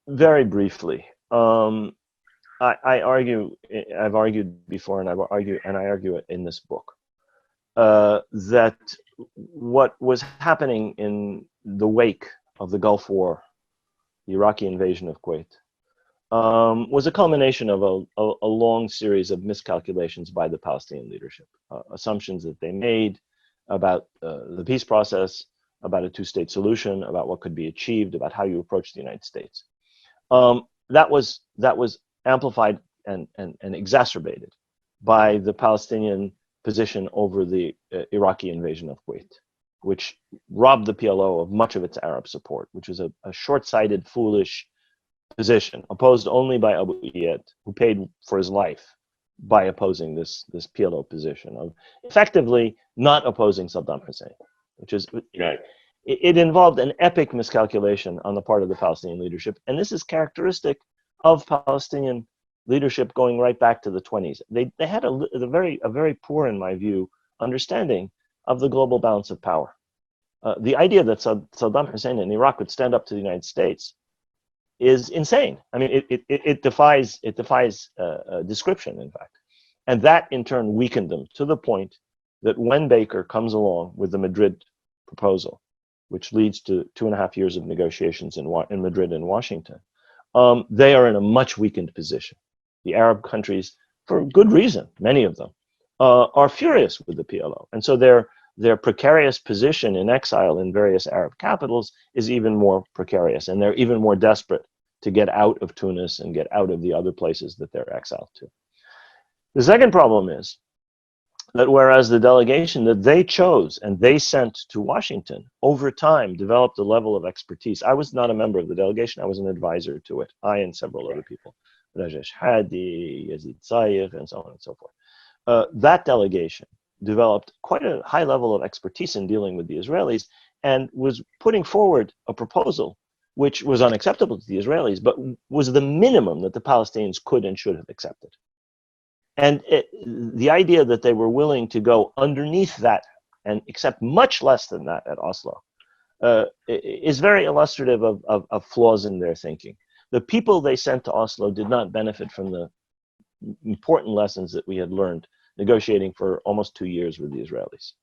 Very briefly. I've argued before, and I argue it in this book, that what was happening in the wake of the Gulf War, the Iraqi invasion of Kuwait, was a culmination of a long series of miscalculations by the Palestinian leadership, assumptions that they made about the peace process, about a two-state solution, about what could be achieved, about how you approach the United States. That was amplified and exacerbated by the Palestinian position over the Iraqi invasion of Kuwait, which robbed the PLO of much of its Arab support, which was a short-sighted, foolish position, opposed only by Abu Iyad, who paid for his life by opposing this PLO position of effectively not opposing Saddam Hussein, which is right. It involved an epic miscalculation on the part of the Palestinian leadership, and this is characteristic of Palestinian leadership going right back to the 20s. They had a very poor, in my view, understanding of the global balance of power. The idea that Saddam Hussein in Iraq would stand up to the United States is insane. I mean, it defies description, in fact, and that in turn weakened them to the point that when Baker comes along with the Madrid proposal, which leads to 2.5 years of negotiations in Madrid and Washington, they are in a much weakened position. The Arab countries, for good reason, many of them, are furious with the PLO. And so their precarious position in exile in various Arab capitals is even more precarious, and they're even more desperate to get out of Tunis and get out of the other places that they're exiled to. The second problem is that whereas the delegation that they chose and they sent to Washington over time developed a level of expertise. I was not a member of the delegation. I was an advisor to it. I and several other people, Rashid Khalidi, Yazid Sayegh, and so on and so forth. That delegation developed quite a high level of expertise in dealing with the Israelis and was putting forward a proposal which was unacceptable to the Israelis, but was the minimum that the Palestinians could and should have accepted. And the idea that they were willing to go underneath that and accept much less than that at Oslo is very illustrative of flaws in their thinking. The people they sent to Oslo did not benefit from the important lessons that we had learned negotiating for almost 2 years with the Israelis.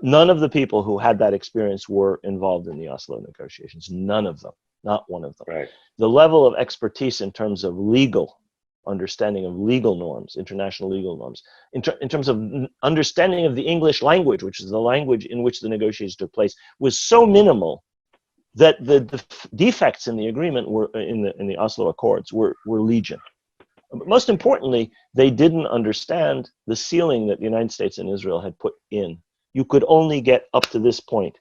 None of the people who had that experience were involved in the Oslo negotiations. None of them, not one of them. Right. The level of expertise in terms of legal understanding of legal norms, international legal norms, in terms of understanding of the English language, which is the language in which the negotiations took place, was so minimal that the defects in the agreement were in the Oslo Accords were legion. But most importantly, they didn't understand the ceiling that the United States and Israel had put in. You could only get up to this point.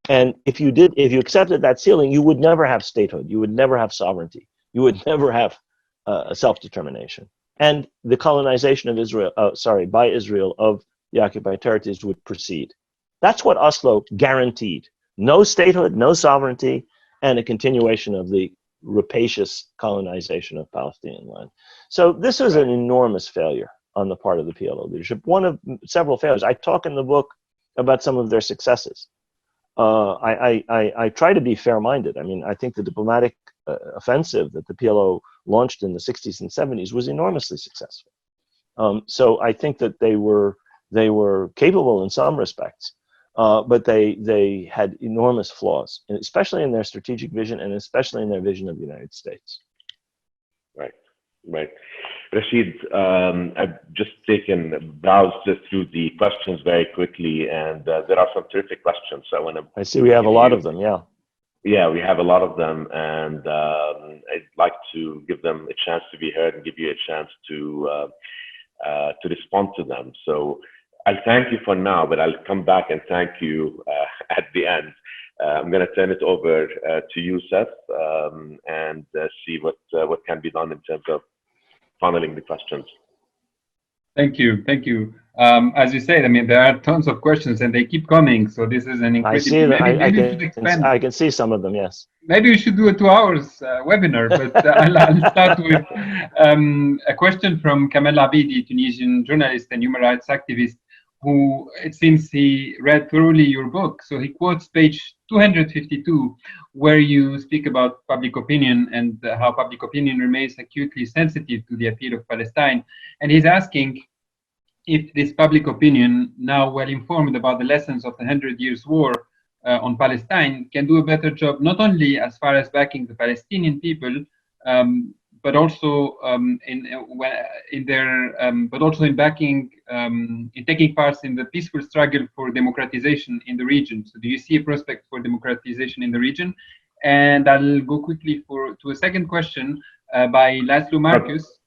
And if you accepted that ceiling, you would never have statehood. You would never have sovereignty. You would never have self-determination, and the colonization of Israel, by Israel of the occupied territories would proceed. That's what Oslo guaranteed: no statehood, no sovereignty, and a continuation of the rapacious colonization of Palestinian land. So this was an enormous failure on the part of the PLO leadership. One of several failures. I talk in the book about some of their successes. I try to be fair-minded. I mean, I think the diplomatic offensive that the PLO launched in the 60s and 70s was enormously successful. So I think that they were capable in some respects, but they had enormous flaws, especially in their strategic vision and especially in their vision of the United States. Right. Rashid, I've just browsed through the questions very quickly, and there are some terrific questions. So I see we have a lot of them, yeah. Yeah, we have a lot of them, and I'd like to give them a chance to be heard and give you a chance to respond to them. So I'll thank you for now, but I'll come back and thank you at the end. I'm going to turn it over to you, Seth, and see what can be done in terms of funneling the questions. Thank you. Thank you. As you said, I mean, there are tons of questions and they keep coming. So this is an I incredible, see that. maybe we should expand. I can see some of them. Yes. Maybe we should do a 2 hours webinar, but I'll start with a question from Kamel Abidi, Tunisian journalist and human rights activist, who it seems he read thoroughly your book. So he quotes page 252, where you speak about public opinion and how public opinion remains acutely sensitive to the appeal of Palestine. And he's asking if this public opinion, now well informed about the lessons of the 100 Years' War on Palestine, can do a better job not only as far as backing the Palestinian people, but also but also in backing, in taking part in the peaceful struggle for democratization in the region. So, do you see a prospect for democratization in the region? And I'll go quickly to a second question by Laszlo Marcus,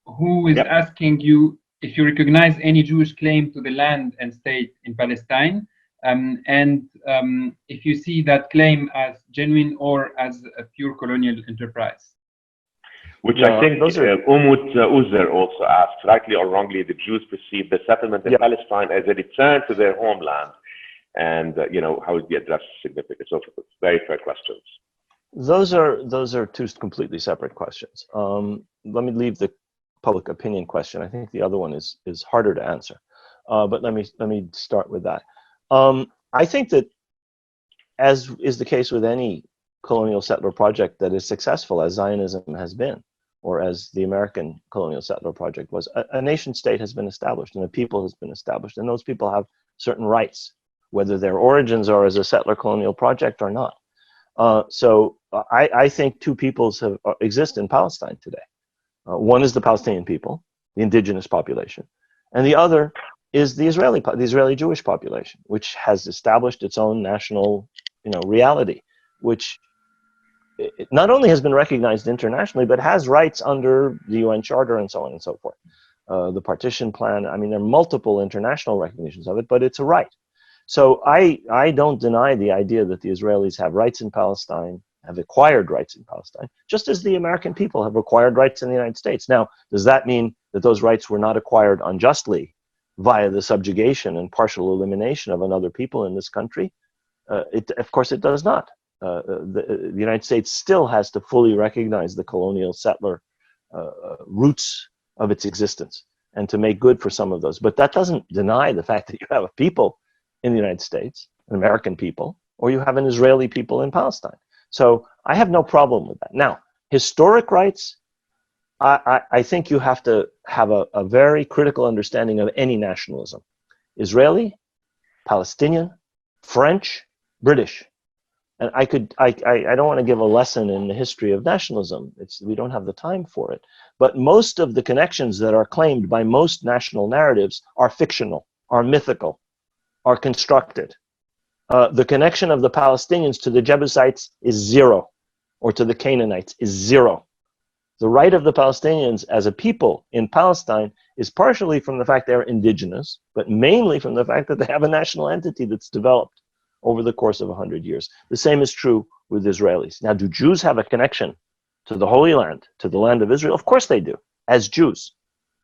who is asking you if you recognize any Jewish claim to the land and state in Palestine, and if you see that claim as genuine or as a pure colonial enterprise. Which I think Umut Uzer also asked, rightly or wrongly, the Jews perceive the settlement in Palestine as a return to their homeland, and how would be addressed significantly. So very fair questions. Those are two completely separate questions. Let me leave the public opinion question. I think the other one is harder to answer, but let me start with that. I think that, as is the case with any colonial settler project that is successful, as Zionism has been, or as the American colonial settler project was, a nation state has been established and a people has been established, and those people have certain rights, whether their origins are as a settler colonial project or not. So I think two peoples exist in Palestine today. One is the Palestinian people, the indigenous population, and the other is the Israeli Jewish population, which has established its own national, reality, which not only has been recognized internationally, but has rights under the UN Charter and so on and so forth. The partition plan, I mean, there are multiple international recognitions of it, but it's a right. So I don't deny the idea that the Israelis have rights in Palestine, have acquired rights in Palestine, just as the American people have acquired rights in the United States. Now, does that mean that those rights were not acquired unjustly via the subjugation and partial elimination of another people in this country? Of course, it does not. The United States still has to fully recognize the colonial settler roots of its existence and to make good for some of those. But that doesn't deny the fact that you have a people in the United States, an American people, or you have an Israeli people in Palestine. So I have no problem with that. Now, historic rights, I think you have to have a very critical understanding of any nationalism. Israeli, Palestinian, French, British. And I don't want to give a lesson in the history of nationalism. We don't have the time for it. But most of the connections that are claimed by most national narratives are fictional, are mythical, are constructed. The connection of the Palestinians to the Jebusites is zero, or to the Canaanites is zero. The right of the Palestinians as a people in Palestine is partially from the fact they're indigenous, but mainly from the fact that they have a national entity that's developed over the course of 100 years. The same is true with Israelis. Now, do Jews have a connection to the Holy Land, to the land of Israel? Of course they do, as Jews,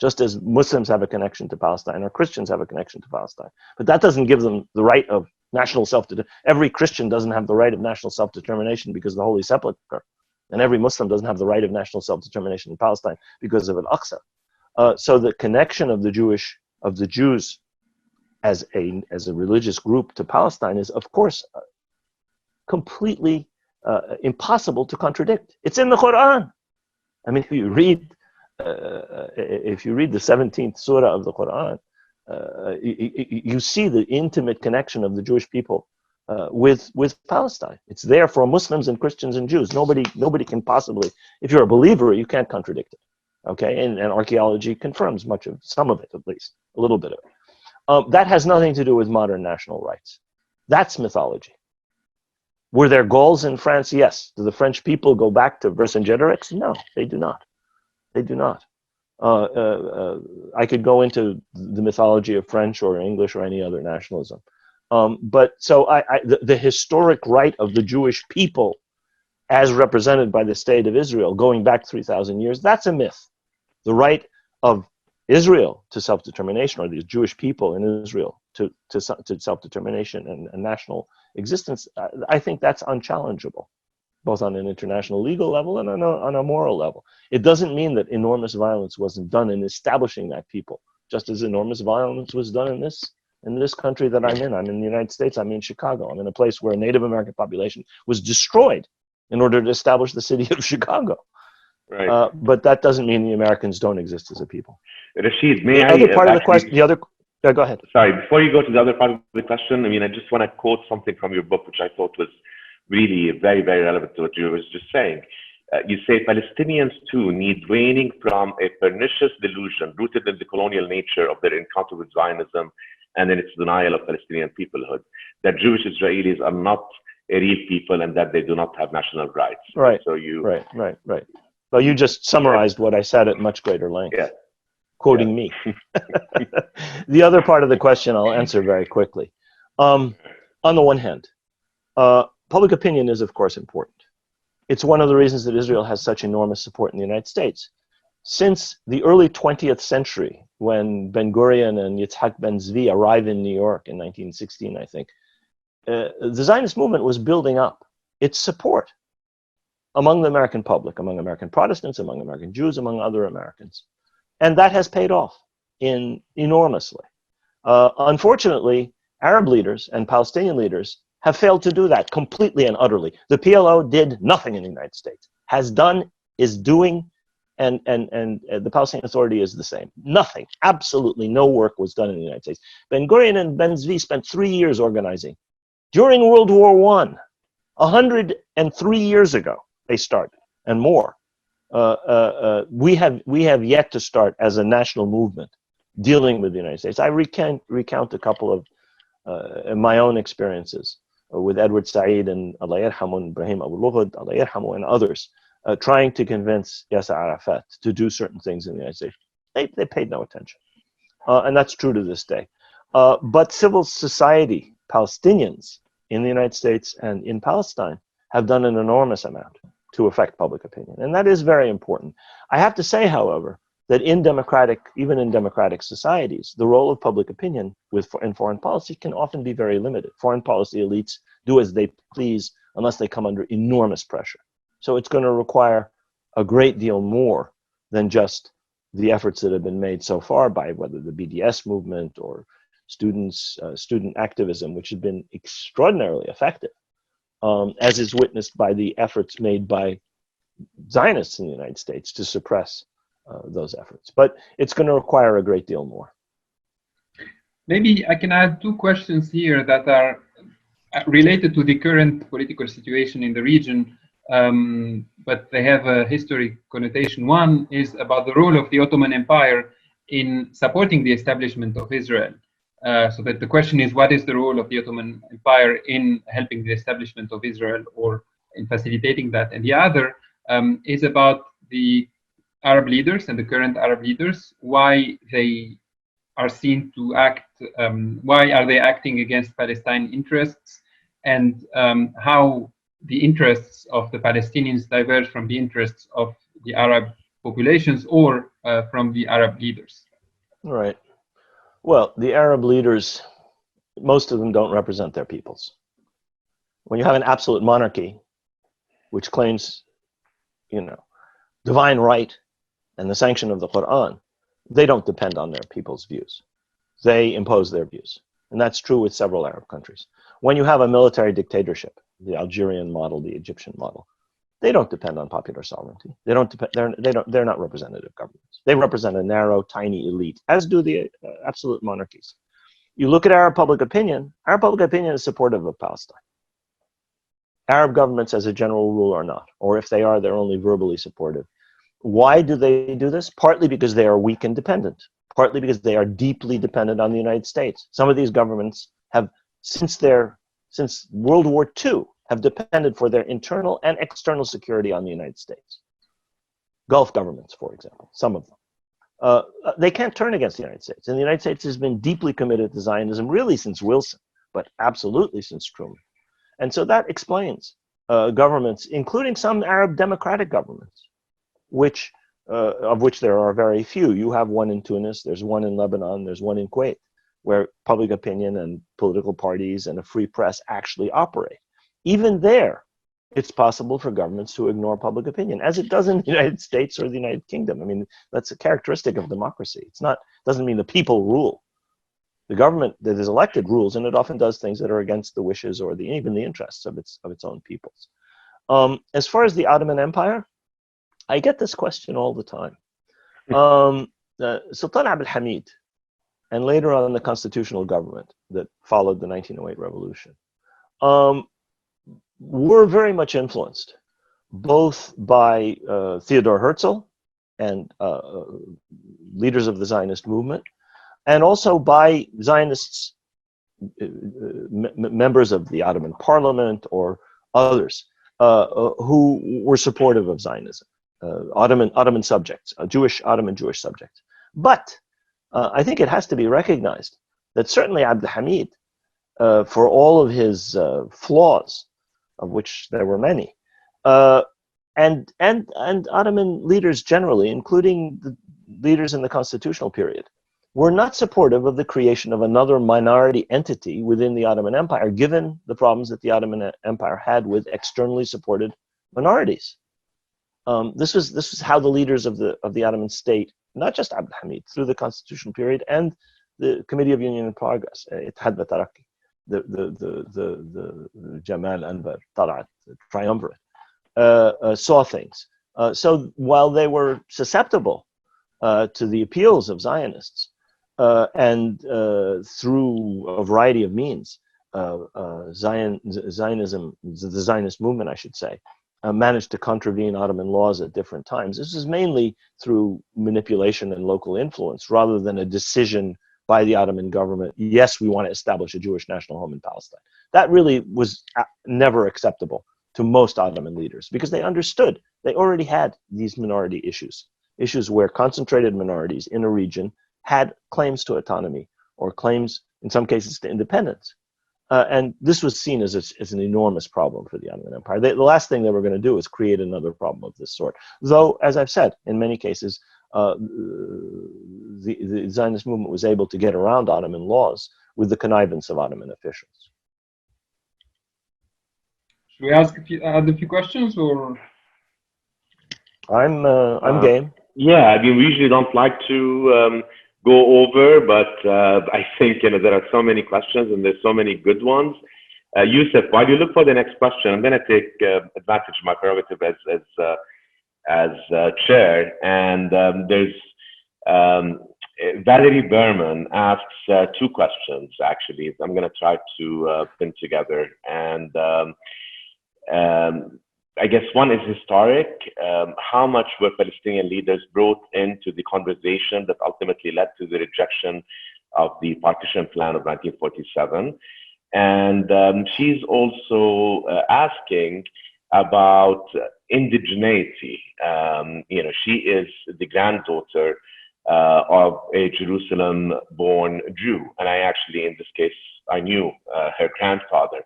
just as Muslims have a connection to Palestine or Christians have a connection to Palestine. But that doesn't give them the right of national self-determination. Every Christian doesn't have the right of national self-determination because of the Holy Sepulchre. And every Muslim doesn't have the right of national self-determination in Palestine because of Al-Aqsa. So the connection of the Jews as a religious group to Palestine is, of course, completely impossible to contradict. It's in the Quran. I mean, if you read the 17th surah of the Quran, you see the intimate connection of the Jewish people with Palestine. It's there for Muslims and Christians and Jews. Nobody can possibly, if you're a believer, you can't contradict it. Okay, and archaeology confirms some of it, at least a little bit of it. That has nothing to do with modern national rights. That's mythology. Were there Gauls in France? Yes. Do the French people go back to Vercingetorix? No, they do not. They do not. I could go into the mythology of French or English or any other nationalism. But so the historic right of the Jewish people as represented by the state of Israel going back 3,000 years, that's a myth. The right of Israel to self-determination, or the Jewish people in Israel to self-determination and national existence, I think that's unchallengeable, both on an international legal level and on a moral level. It doesn't mean that enormous violence wasn't done in establishing that people, just as enormous violence was done in this country that I'm in. I'm in the United States. I'm in Chicago. I'm in a place where a Native American population was destroyed in order to establish the city of Chicago. Right. But that doesn't mean the Americans don't exist as a people. Rashid, may The I other part of the actually, question, go ahead. sorry, before you go to the other part of the question, I mean, I just want to quote something from your book, which I thought was really very, very relevant to what you were just saying. You say Palestinians too need waning from a pernicious delusion rooted in the colonial nature of their encounter with Zionism and in its denial of Palestinian peoplehood, that Jewish Israelis are not a real people and that they do not have national rights. Right. So you. Right. Well, you just summarized what I said at much greater length, quoting me. The other part of the question I'll answer very quickly. On the one hand, public opinion is, of course, important. It's one of the reasons that Israel has such enormous support in the United States. Since the early 20th century, when Ben Gurion and Yitzhak Ben Zvi arrived in New York in 1916, I think, the Zionist movement was building up its support among the American public, among American Protestants, among American Jews, among other Americans. And that has paid off enormously. Unfortunately, Arab leaders and Palestinian leaders have failed to do that completely and utterly. The PLO did nothing in the United States, has done, is doing, and the Palestinian Authority is the same. Nothing, absolutely no work was done in the United States. Ben Gurion and Ben Zvi spent 3 years organizing. During World War I, 103 years ago, they started, and more. We have yet to start as a national movement dealing with the United States. I recount a couple of my own experiences with Edward Said and Allah Yerhamu and Ibrahim Abu Lughod, Allah Yerhamu and others, trying to convince Yasser Arafat to do certain things in the United States. They paid no attention. And that's true to this day. But civil society, Palestinians in the United States and in Palestine, have done an enormous amount to affect public opinion. And that is very important. I have to say, however, that even in democratic societies, the role of public opinion in foreign policy can often be very limited. Foreign policy elites do as they please unless they come under enormous pressure. So it's going to require a great deal more than just the efforts that have been made so far by whether the BDS movement or student activism, which have been extraordinarily effective, as is witnessed by the efforts made by Zionists in the United States to suppress those efforts. But it's going to require a great deal more. Maybe I can add 2 questions here that are related to the current political situation in the region, but they have a historic connotation. One is about the role of the Ottoman Empire in supporting the establishment of Israel. So that the question is, what is the role of the Ottoman Empire in helping the establishment of Israel or in facilitating that? And the other is about the Arab leaders and the current Arab leaders, why they are seen to act, why are they acting against Palestine interests, and how the interests of the Palestinians diverge from the interests of the Arab populations or from the Arab leaders. Right. Well, the Arab leaders, most of them don't represent their peoples. When you have an absolute monarchy, which claims, divine right and the sanction of the Quran, they don't depend on their people's views. They impose their views. And that's true with several Arab countries. When you have a military dictatorship, the Algerian model, the Egyptian model, they don't depend on popular sovereignty. They're not representative governments. They represent a narrow, tiny elite, as do the absolute monarchies. You look at Arab public opinion is supportive of Palestine. Arab governments, as a general rule, are not. Or if they are, they're only verbally supportive. Why do they do this? Partly because they are weak and dependent. Partly because they are deeply dependent on the United States. Some of these governments have, since World War II, have depended for their internal and external security on the United States. Gulf governments, for example, some of them. They can't turn against the United States. And the United States has been deeply committed to Zionism, really since Wilson, but absolutely since Truman. And so that explains governments, including some Arab democratic governments, which of which there are very few. You have one in Tunis, there's one in Lebanon, there's one in Kuwait, where public opinion and political parties and a free press actually operate. Even there, it's possible for governments to ignore public opinion, as it does in the United States or the United Kingdom. I mean, that's a characteristic of democracy. Doesn't mean the people rule. The government that is elected rules, and it often does things that are against the wishes or even the interests of its own peoples. As far as the Ottoman Empire, I get this question all the time. Sultan Abdul Hamid, and later on the constitutional government that followed the 1908 revolution, were very much influenced both by Theodor Herzl and leaders of the Zionist movement, and also by Zionists, members of the Ottoman parliament or others who were supportive of Zionism, Ottoman subjects, Ottoman Jewish subjects. But I think it has to be recognized that certainly Abdul Hamid, for all of his flaws, of which there were many, and Ottoman leaders generally, including the leaders in the constitutional period, were not supportive of the creation of another minority entity within the Ottoman Empire, given the problems that the Ottoman Empire had with externally supported minorities. This was how the leaders of the Ottoman state, not just Abdul Hamid, through the constitutional period and the Committee of Union and Progress, Ittihad wa Taraqi, the Jamal Anwar Talat triumvirate, saw things. So while they were susceptible to the appeals of Zionists, and through a variety of means, Zionism, the Zionist movement, I should say, managed to contravene Ottoman laws at different times. This is mainly through manipulation and local influence, rather than a decision by the Ottoman government, yes, we want to establish a Jewish national home in Palestine. That really was never acceptable to most Ottoman leaders, because they understood they already had these minority issues where concentrated minorities in a region had claims to autonomy or claims, in some cases, to independence. And this was seen as an enormous problem for the Ottoman Empire. The last thing they were going to do is create another problem of this sort. Though, as I've said, in many cases, the Zionist movement was able to get around Ottoman laws with the connivance of Ottoman officials. Should we add a few questions, or? I'm game. Yeah, I mean, we usually don't like to go over, but I think there are so many questions and there's so many good ones. Youssef, while you look for the next question, I'm going to take advantage of my prerogative as chair. And there's Valerie Berman asks two questions, actually. I'm going to try to pin together. And I guess one is historic. How much were Palestinian leaders brought into the conversation that ultimately led to the rejection of the partition plan of 1947? And she's also asking about indigeneity. She is the granddaughter of a Jerusalem-born Jew. And I actually, in this case, I knew her grandfather.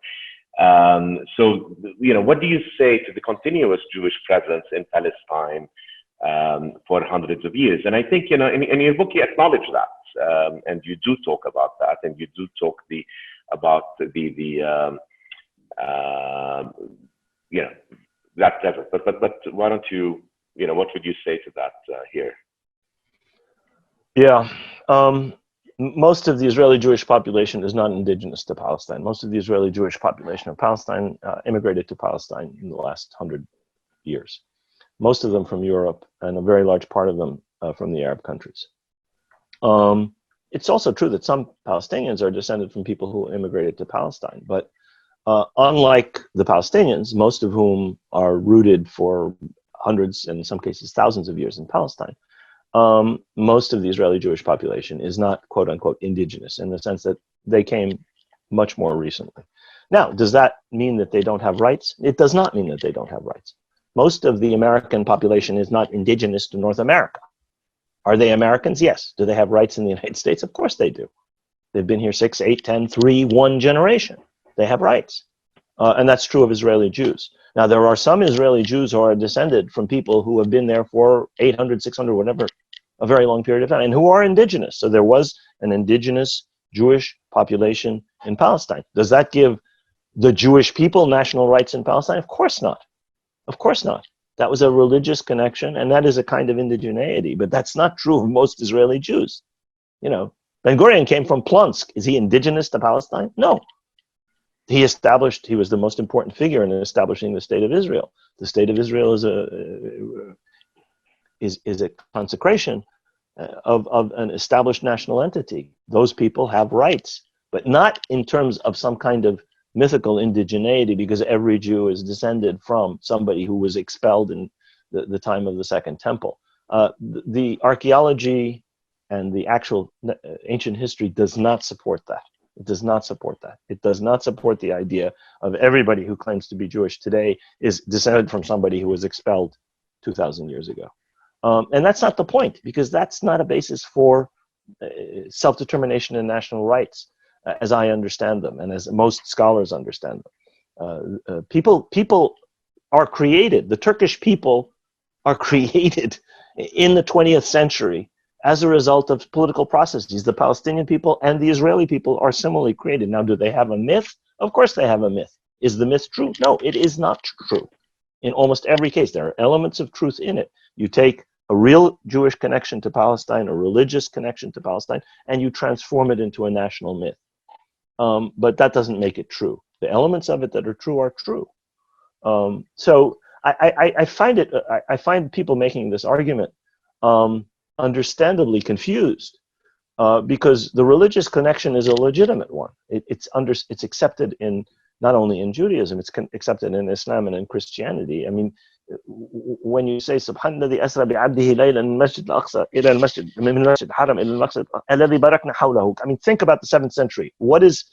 So, what do you say to the continuous Jewish presence in Palestine for hundreds of years? And I think, in your book, you acknowledge that, and you do talk about that, and you do talk about that presence. But why don't you, what would you say to that here? Yeah. Most of the Israeli Jewish population is not indigenous to Palestine. Most of the Israeli Jewish population of Palestine immigrated to Palestine in the last 100 years. Most of them from Europe, and a very large part of them from the Arab countries. It's also true that some Palestinians are descended from people who immigrated to Palestine, but unlike the Palestinians, most of whom are rooted for hundreds, and in some cases thousands of years in Palestine, most of the Israeli Jewish population is not, quote unquote, indigenous, in the sense that they came much more recently. Now, does that mean that they don't have rights? It does not mean that they don't have rights. Most of the American population is not indigenous to North America. Are they Americans? Yes. Do they have rights in the United States? Of course they do. They've been here 6, 8, 10, 3, 1 generation. They have rights. And that's true of Israeli Jews. Now, there are some Israeli Jews who are descended from people who have been there for 800, 600, whatever, a very long period of time, and who are indigenous. So there was an indigenous Jewish population in Palestine. Does that give the Jewish people national rights in Palestine? Of course not. Of course not. That was a religious connection, and that is a kind of indigeneity. But that's not true of most Israeli Jews. You know, Ben Gurion came from Plonsk. Is he indigenous to Palestine? No. He was the most important figure in establishing the State of Israel. The State of Israel is a consecration of an established national entity. Those people have rights, but not in terms of some kind of mythical indigeneity, because every Jew is descended from somebody who was expelled in the time of the Second Temple. The archaeology and the actual ancient history does not support that. It does not support that. It does not support the idea of everybody who claims to be Jewish today is descended from somebody who was expelled 2,000 years ago. And that's not the point, because that's not a basis for self-determination and national rights, as I understand them, and as most scholars understand them. People are created, the Turkish people are created in the 20th century as a result of political processes. The Palestinian people and the Israeli people are similarly created. Now, do they have a myth? Of course they have a myth. Is the myth true? No, it is not true. In almost every case, there are elements of truth in it. You take a real Jewish connection to Palestine, a religious connection to Palestine, and you transform it into a national myth. But that doesn't make it true. The elements of it that are true. So I find people making this argument understandably confused, because the religious connection is a legitimate one. It's accepted in not only in Judaism, it's accepted in Islam and in Christianity. I mean, when you say Subhanalladhi asra bi'abdihi laylan masjid al-aqsa ila al-masjid min al-masjid haram ila al-maqsad alladhi barakna hawlahu. I mean, think about the 7th century. What is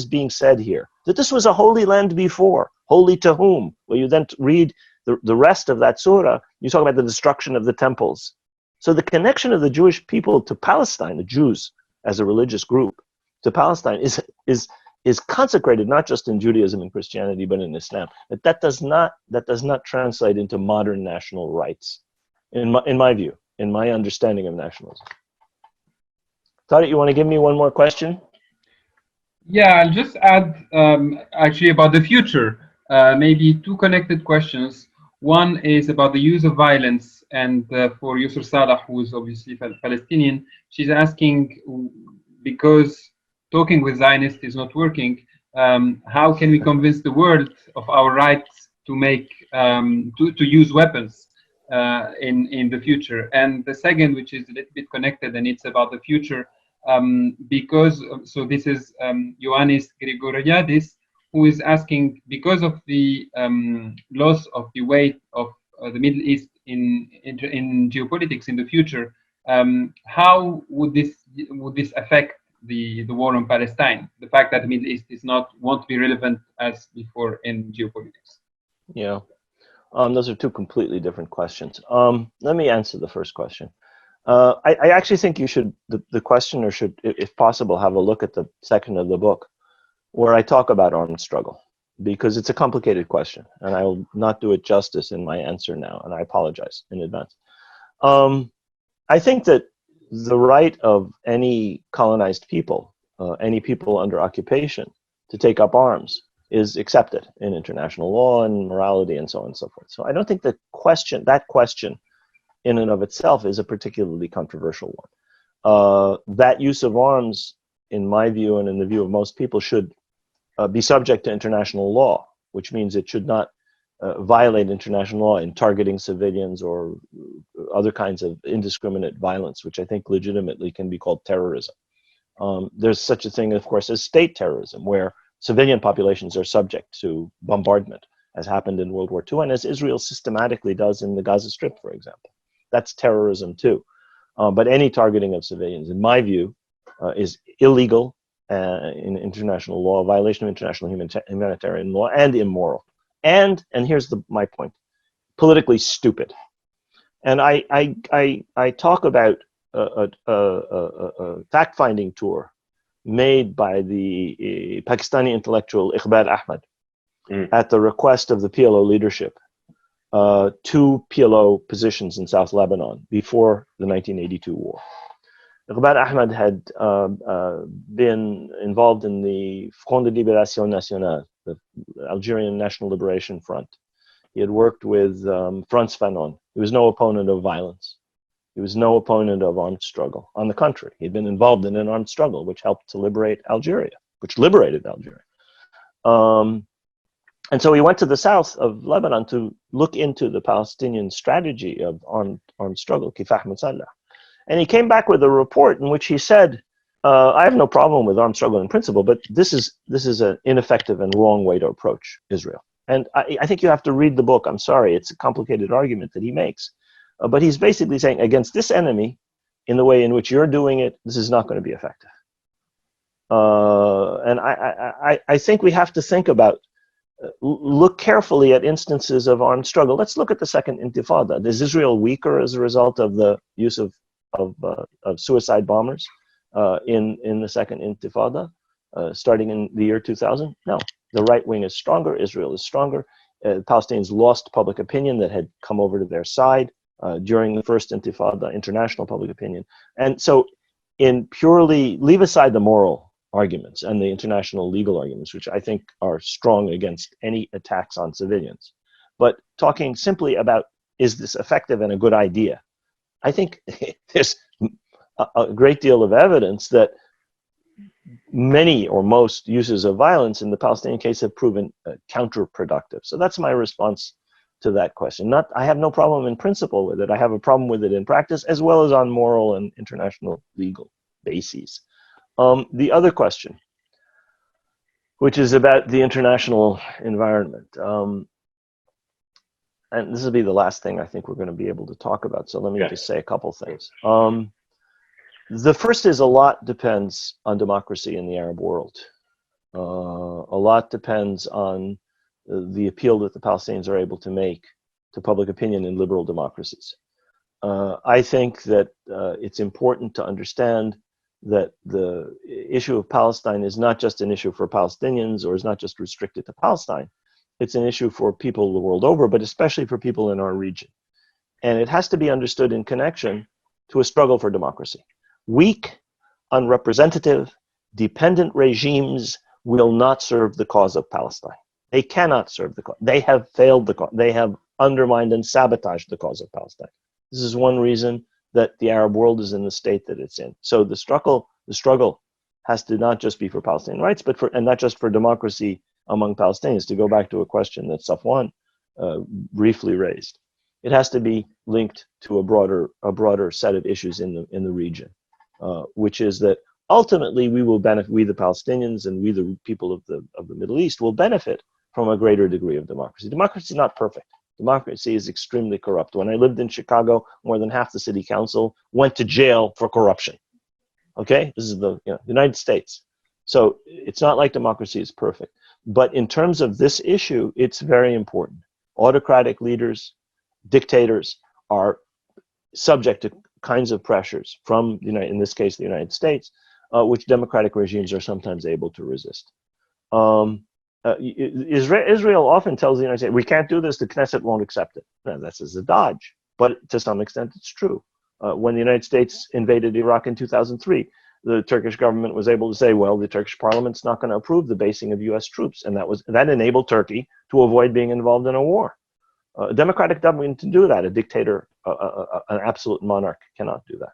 being said here? That this was a holy land before. Holy to whom? Well, you then read the rest of that surah. You talk about the destruction of the temples. So the connection of the Jewish people to Palestine, the Jews as a religious group to Palestine, is consecrated not just in Judaism and Christianity, but in Islam. That does not translate into modern national rights, in my view, in my understanding of nationalism. Tariq, you want to give me one more question? Yeah, I'll just add actually about the future. Maybe two connected questions. One is about the use of violence, and for Yusr Salah, who is obviously Palestinian, she's asking, because talking with Zionists is not working, how can we convince the world of our rights to make to use weapons in the future? And the second, which is a little bit connected, and it's about the future, because so this is Ioannis Grigoriadis, who is asking, because of the loss of the weight of the Middle East in geopolitics in the future, how would this affect the war on Palestine? The fact that the Middle East won't be relevant as before in geopolitics. Yeah, those are two completely different questions. Let me answer the first question. I actually think the questioner should, if possible, have a look at the section of the book where I talk about armed struggle, because it's a complicated question, and I will not do it justice in my answer now, and I apologize in advance. I think that the right of any colonized people, any people under occupation, to take up arms is accepted in international law and morality and so on and so forth. So I don't think that question in and of itself is a particularly controversial one. That use of arms, in my view and in the view of most people, should be subject to international law, which means it should not violate international law in targeting civilians or other kinds of indiscriminate violence, which I think legitimately can be called terrorism. There's such a thing, of course, as state terrorism, where civilian populations are subject to bombardment, as happened in World War II, and as Israel systematically does in the Gaza Strip, for example. That's terrorism too. But any targeting of civilians, in my view, is illegal in international law, violation of international humanitarian law, and immoral. And here's my point: politically stupid. And I talk about a fact-finding tour made by the Pakistani intellectual Iqbal Ahmed, at the request of the PLO leadership, 2 PLO positions in South Lebanon before the 1982 war. Iqbal Ahmed had been involved in the Front de Libération Nationale, the Algerian National Liberation Front. He had worked with Frantz Fanon. He was no opponent of violence. He was no opponent of armed struggle. On the contrary, he'd been involved in an armed struggle which helped to liberate Algeria, which liberated Algeria. And so he went to the south of Lebanon to look into the Palestinian strategy of armed struggle, Kifah Musallah. And he came back with a report in which he said, I have no problem with armed struggle in principle, but this is an ineffective and wrong way to approach Israel. And I think you have to read the book. I'm sorry, it's a complicated argument that he makes. But he's basically saying, against this enemy, in the way in which you're doing it, this is not going to be effective. And I think we have to think about, look carefully at instances of armed struggle. Let's look at the Second Intifada. Is Israel weaker as a result of the use of suicide bombers in the Second Intifada, starting in the year 2000? No, the right wing is stronger, Israel is stronger. The Palestinians lost public opinion that had come over to their side during the First Intifada, international public opinion. And so in purely, leave aside the moral arguments and the international legal arguments, which I think are strong against any attacks on civilians, but talking simply about, is this effective and a good idea? I think there's a great deal of evidence that many or most uses of violence in the Palestinian case have proven counterproductive. So that's my response to that question. I have no problem in principle with it. I have a problem with it in practice, as well as on moral and international legal bases. The other question, which is about the international environment. And this will be the last thing I think we're going to be able to talk about. So let me just say a couple things. The first is, a lot depends on democracy in the Arab world. A lot depends on the appeal that the Palestinians are able to make to public opinion in liberal democracies. I think that it's important to understand that the issue of Palestine is not just an issue for Palestinians, or is not just restricted to Palestine. It's an issue for people the world over, but especially for people in our region. And it has to be understood in connection to a struggle for democracy. Weak, unrepresentative, dependent regimes will not serve the cause of Palestine. They cannot serve the cause. They have failed the cause. They have undermined and sabotaged the cause of Palestine. This is one reason that the Arab world is in the state that it's in. So the struggle has to not just be for Palestinian rights, but and not just for democracy among Palestinians. To go back to a question that Safwan briefly raised, it has to be linked to a broader set of issues in the region, which is that ultimately we will benefit. We, the Palestinians, and we, the people of the Middle East, will benefit from a greater degree of democracy. Democracy is not perfect. Democracy is extremely corrupt. When I lived in Chicago, more than half the city council went to jail for corruption. Okay, this is the United States. So it's not like democracy is perfect. But in terms of this issue, it's very important. Autocratic leaders, dictators are subject to kinds of pressures from, in this case, the United States, which democratic regimes are sometimes able to resist. Israel often tells the United States, we can't do this, the Knesset won't accept it. Now, that's as a dodge, but to some extent it's true. When the United States invaded Iraq in 2003, the Turkish government was able to say, well, the Turkish parliament's not going to approve the basing of US troops, and that enabled Turkey to avoid being involved in a war. A democratic government can do that. A dictator, an absolute monarch cannot do that.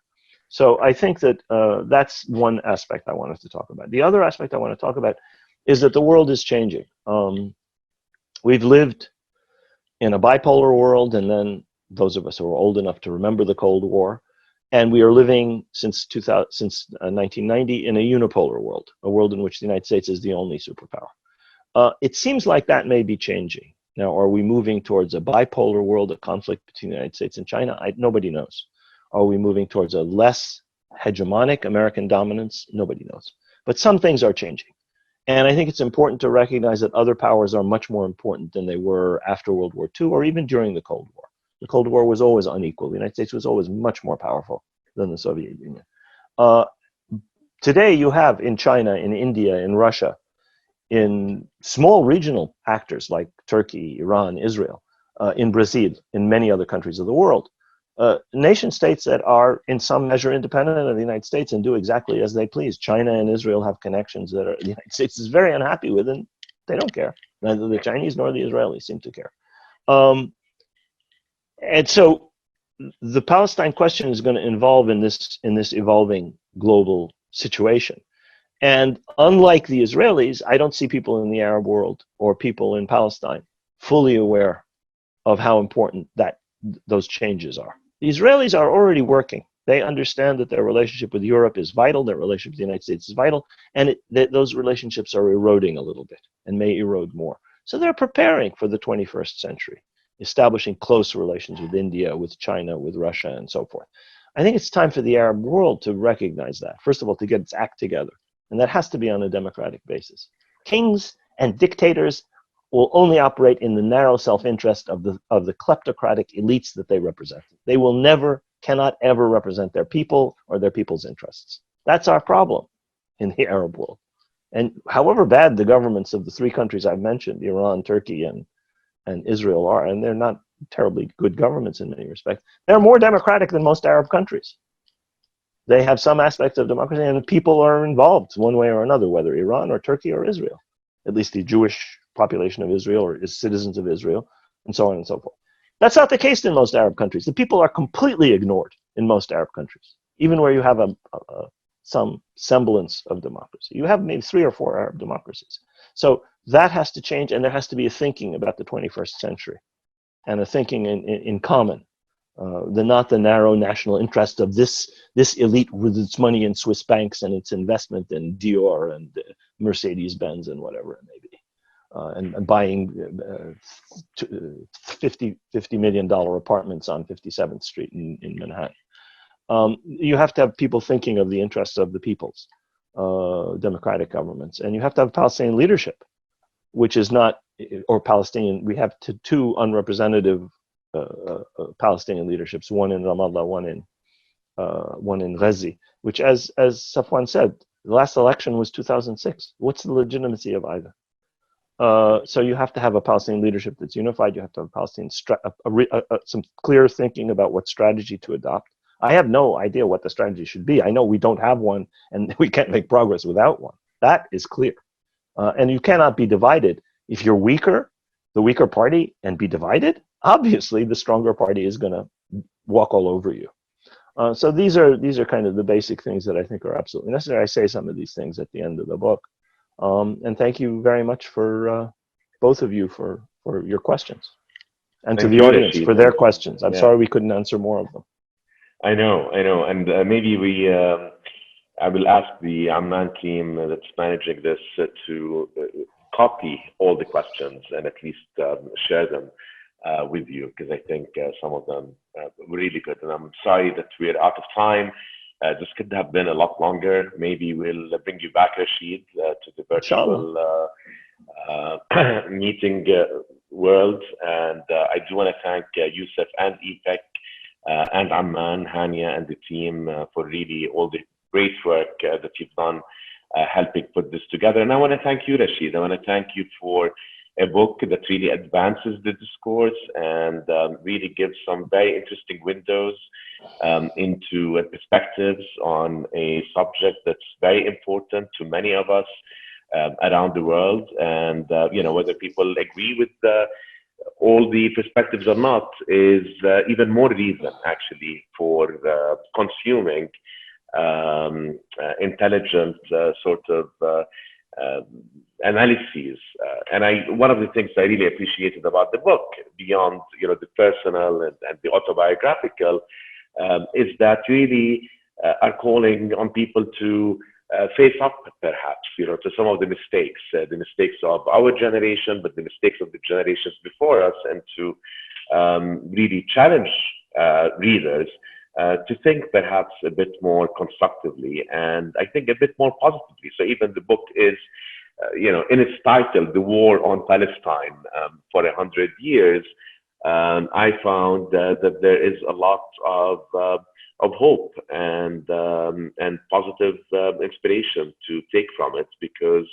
So I think that that's one aspect I wanted to talk about. The other aspect I want to talk about is that the world is changing. We've lived in a bipolar world, and then those of us who are old enough to remember the Cold War, and we are living since 1990 in a unipolar world, a world in which the United States is the only superpower. It seems like that may be changing. Now, are we moving towards a bipolar world, a conflict between the United States and China? Nobody knows. Are we moving towards a less hegemonic American dominance? Nobody knows. But some things are changing. And I think it's important to recognize that other powers are much more important than they were after World War II, or even during the Cold War. The Cold War was always unequal. The United States was always much more powerful than the Soviet Union. Today you have in China, in India, in Russia, in small regional actors like Turkey, Iran, Israel, in Brazil, in many other countries of the world. Nation states that are in some measure independent of the United States and do exactly as they please. China and Israel have connections that the United States is very unhappy with, and they don't care. Neither the Chinese nor the Israelis seem to care. And so the Palestine question is going to involve in this evolving global situation. And unlike the Israelis, I don't see people in the Arab world or people in Palestine fully aware of how important those changes are. The Israelis are already working. They understand that their relationship with Europe is vital, their relationship with the United States is vital, and those relationships are eroding a little bit and may erode more. So they're preparing for the 21st century, establishing close relations with India, with China, with Russia, and so forth. I think it's time for the Arab world to recognize that. First of all, to get its act together, and that has to be on a democratic basis. Kings and dictators will only operate in the narrow self-interest of the kleptocratic elites that they represent. They will never, cannot ever represent their people or their people's interests. That's our problem in the Arab world. And however bad the governments of the three countries I've mentioned, Iran, Turkey, and Israel are, and they're not terribly good governments in many respects, they're more democratic than most Arab countries. They have some aspects of democracy, and people are involved one way or another, whether Iran or Turkey or Israel, at least the Jewish population of Israel or is citizens of Israel, and so on and so forth. That's not the case in most Arab countries. The people are completely ignored in most Arab countries, even where you have some semblance of democracy. You have maybe 3 or 4 Arab democracies. So that has to change, and there has to be a thinking about the 21st century, and a thinking in common, not the narrow national interest of this elite with its money in Swiss banks and its investment in Dior and Mercedes-Benz and whatever it may be. And buying $50 million apartments on 57th Street in Manhattan. You have to have people thinking of the interests of the peoples, democratic governments, and you have to have Palestinian leadership, which is not, or Palestinian, we have two unrepresentative Palestinian leaderships, one in Ramallah, one in Ghazi, which, as Safwan said, the last election was 2006. What's the legitimacy of either? So you have to have a Palestinian leadership that's unified. You have to have Palestinian some clear thinking about what strategy to adopt. I have no idea what the strategy should be. I know we don't have one, and we can't make progress without one. That is clear. And you cannot be divided. If you're weaker, the weaker party, and be divided, obviously the stronger party is going to walk all over you. So these are kind of the basic things that I think are absolutely necessary. I say some of these things at the end of the book. And thank you very much for both of you for your questions, and to the audience for their questions. I'm sorry we couldn't answer more of them. I know, and maybe I will ask the Amman team that's managing this to copy all the questions and at least share them with you, because I think some of them were really good. And I'm sorry that we're out of time. This could have been a lot longer. Maybe we'll bring you back, Rashid, to the virtual meeting world. And I do want to thank Youssef and Ipek and Amman, Hania, and the team for really all the great work that you've done helping put this together. And I want to thank you, Rashid. I want to thank you for a book that really advances the discourse and really gives some very interesting windows into perspectives on a subject that's very important to many of us around the world. And whether people agree with all the perspectives or not is even more reason actually for consuming intelligent sort of analyses. And one of the things I really appreciated about the book, beyond the personal and the autobiographical, is that really are calling on people to face up, perhaps, to some of the mistakes of our generation, but the mistakes of the generations before us, and to really challenge readers to think perhaps a bit more constructively, and I think a bit more positively. So even the book is, in its title, The War on Palestine for 100 Years, I found that there is a lot of of hope and positive inspiration to take from it, because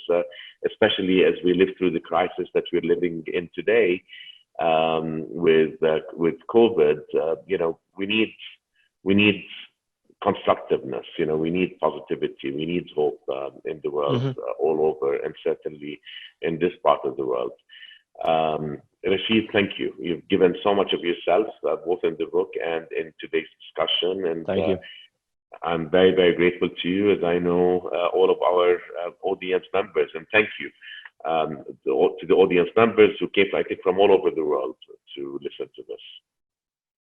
especially as we live through the crisis that we're living in today, with COVID, we need constructiveness. We need positivity. We need hope in the world, all over, and certainly in this part of the world. Rashid, thank you. You've given so much of yourself, both in the book and in today's discussion. And thank you. I'm very, very grateful to you, as I know all of our audience members. And thank you to the audience members who came, I think, from all over the world to listen to this.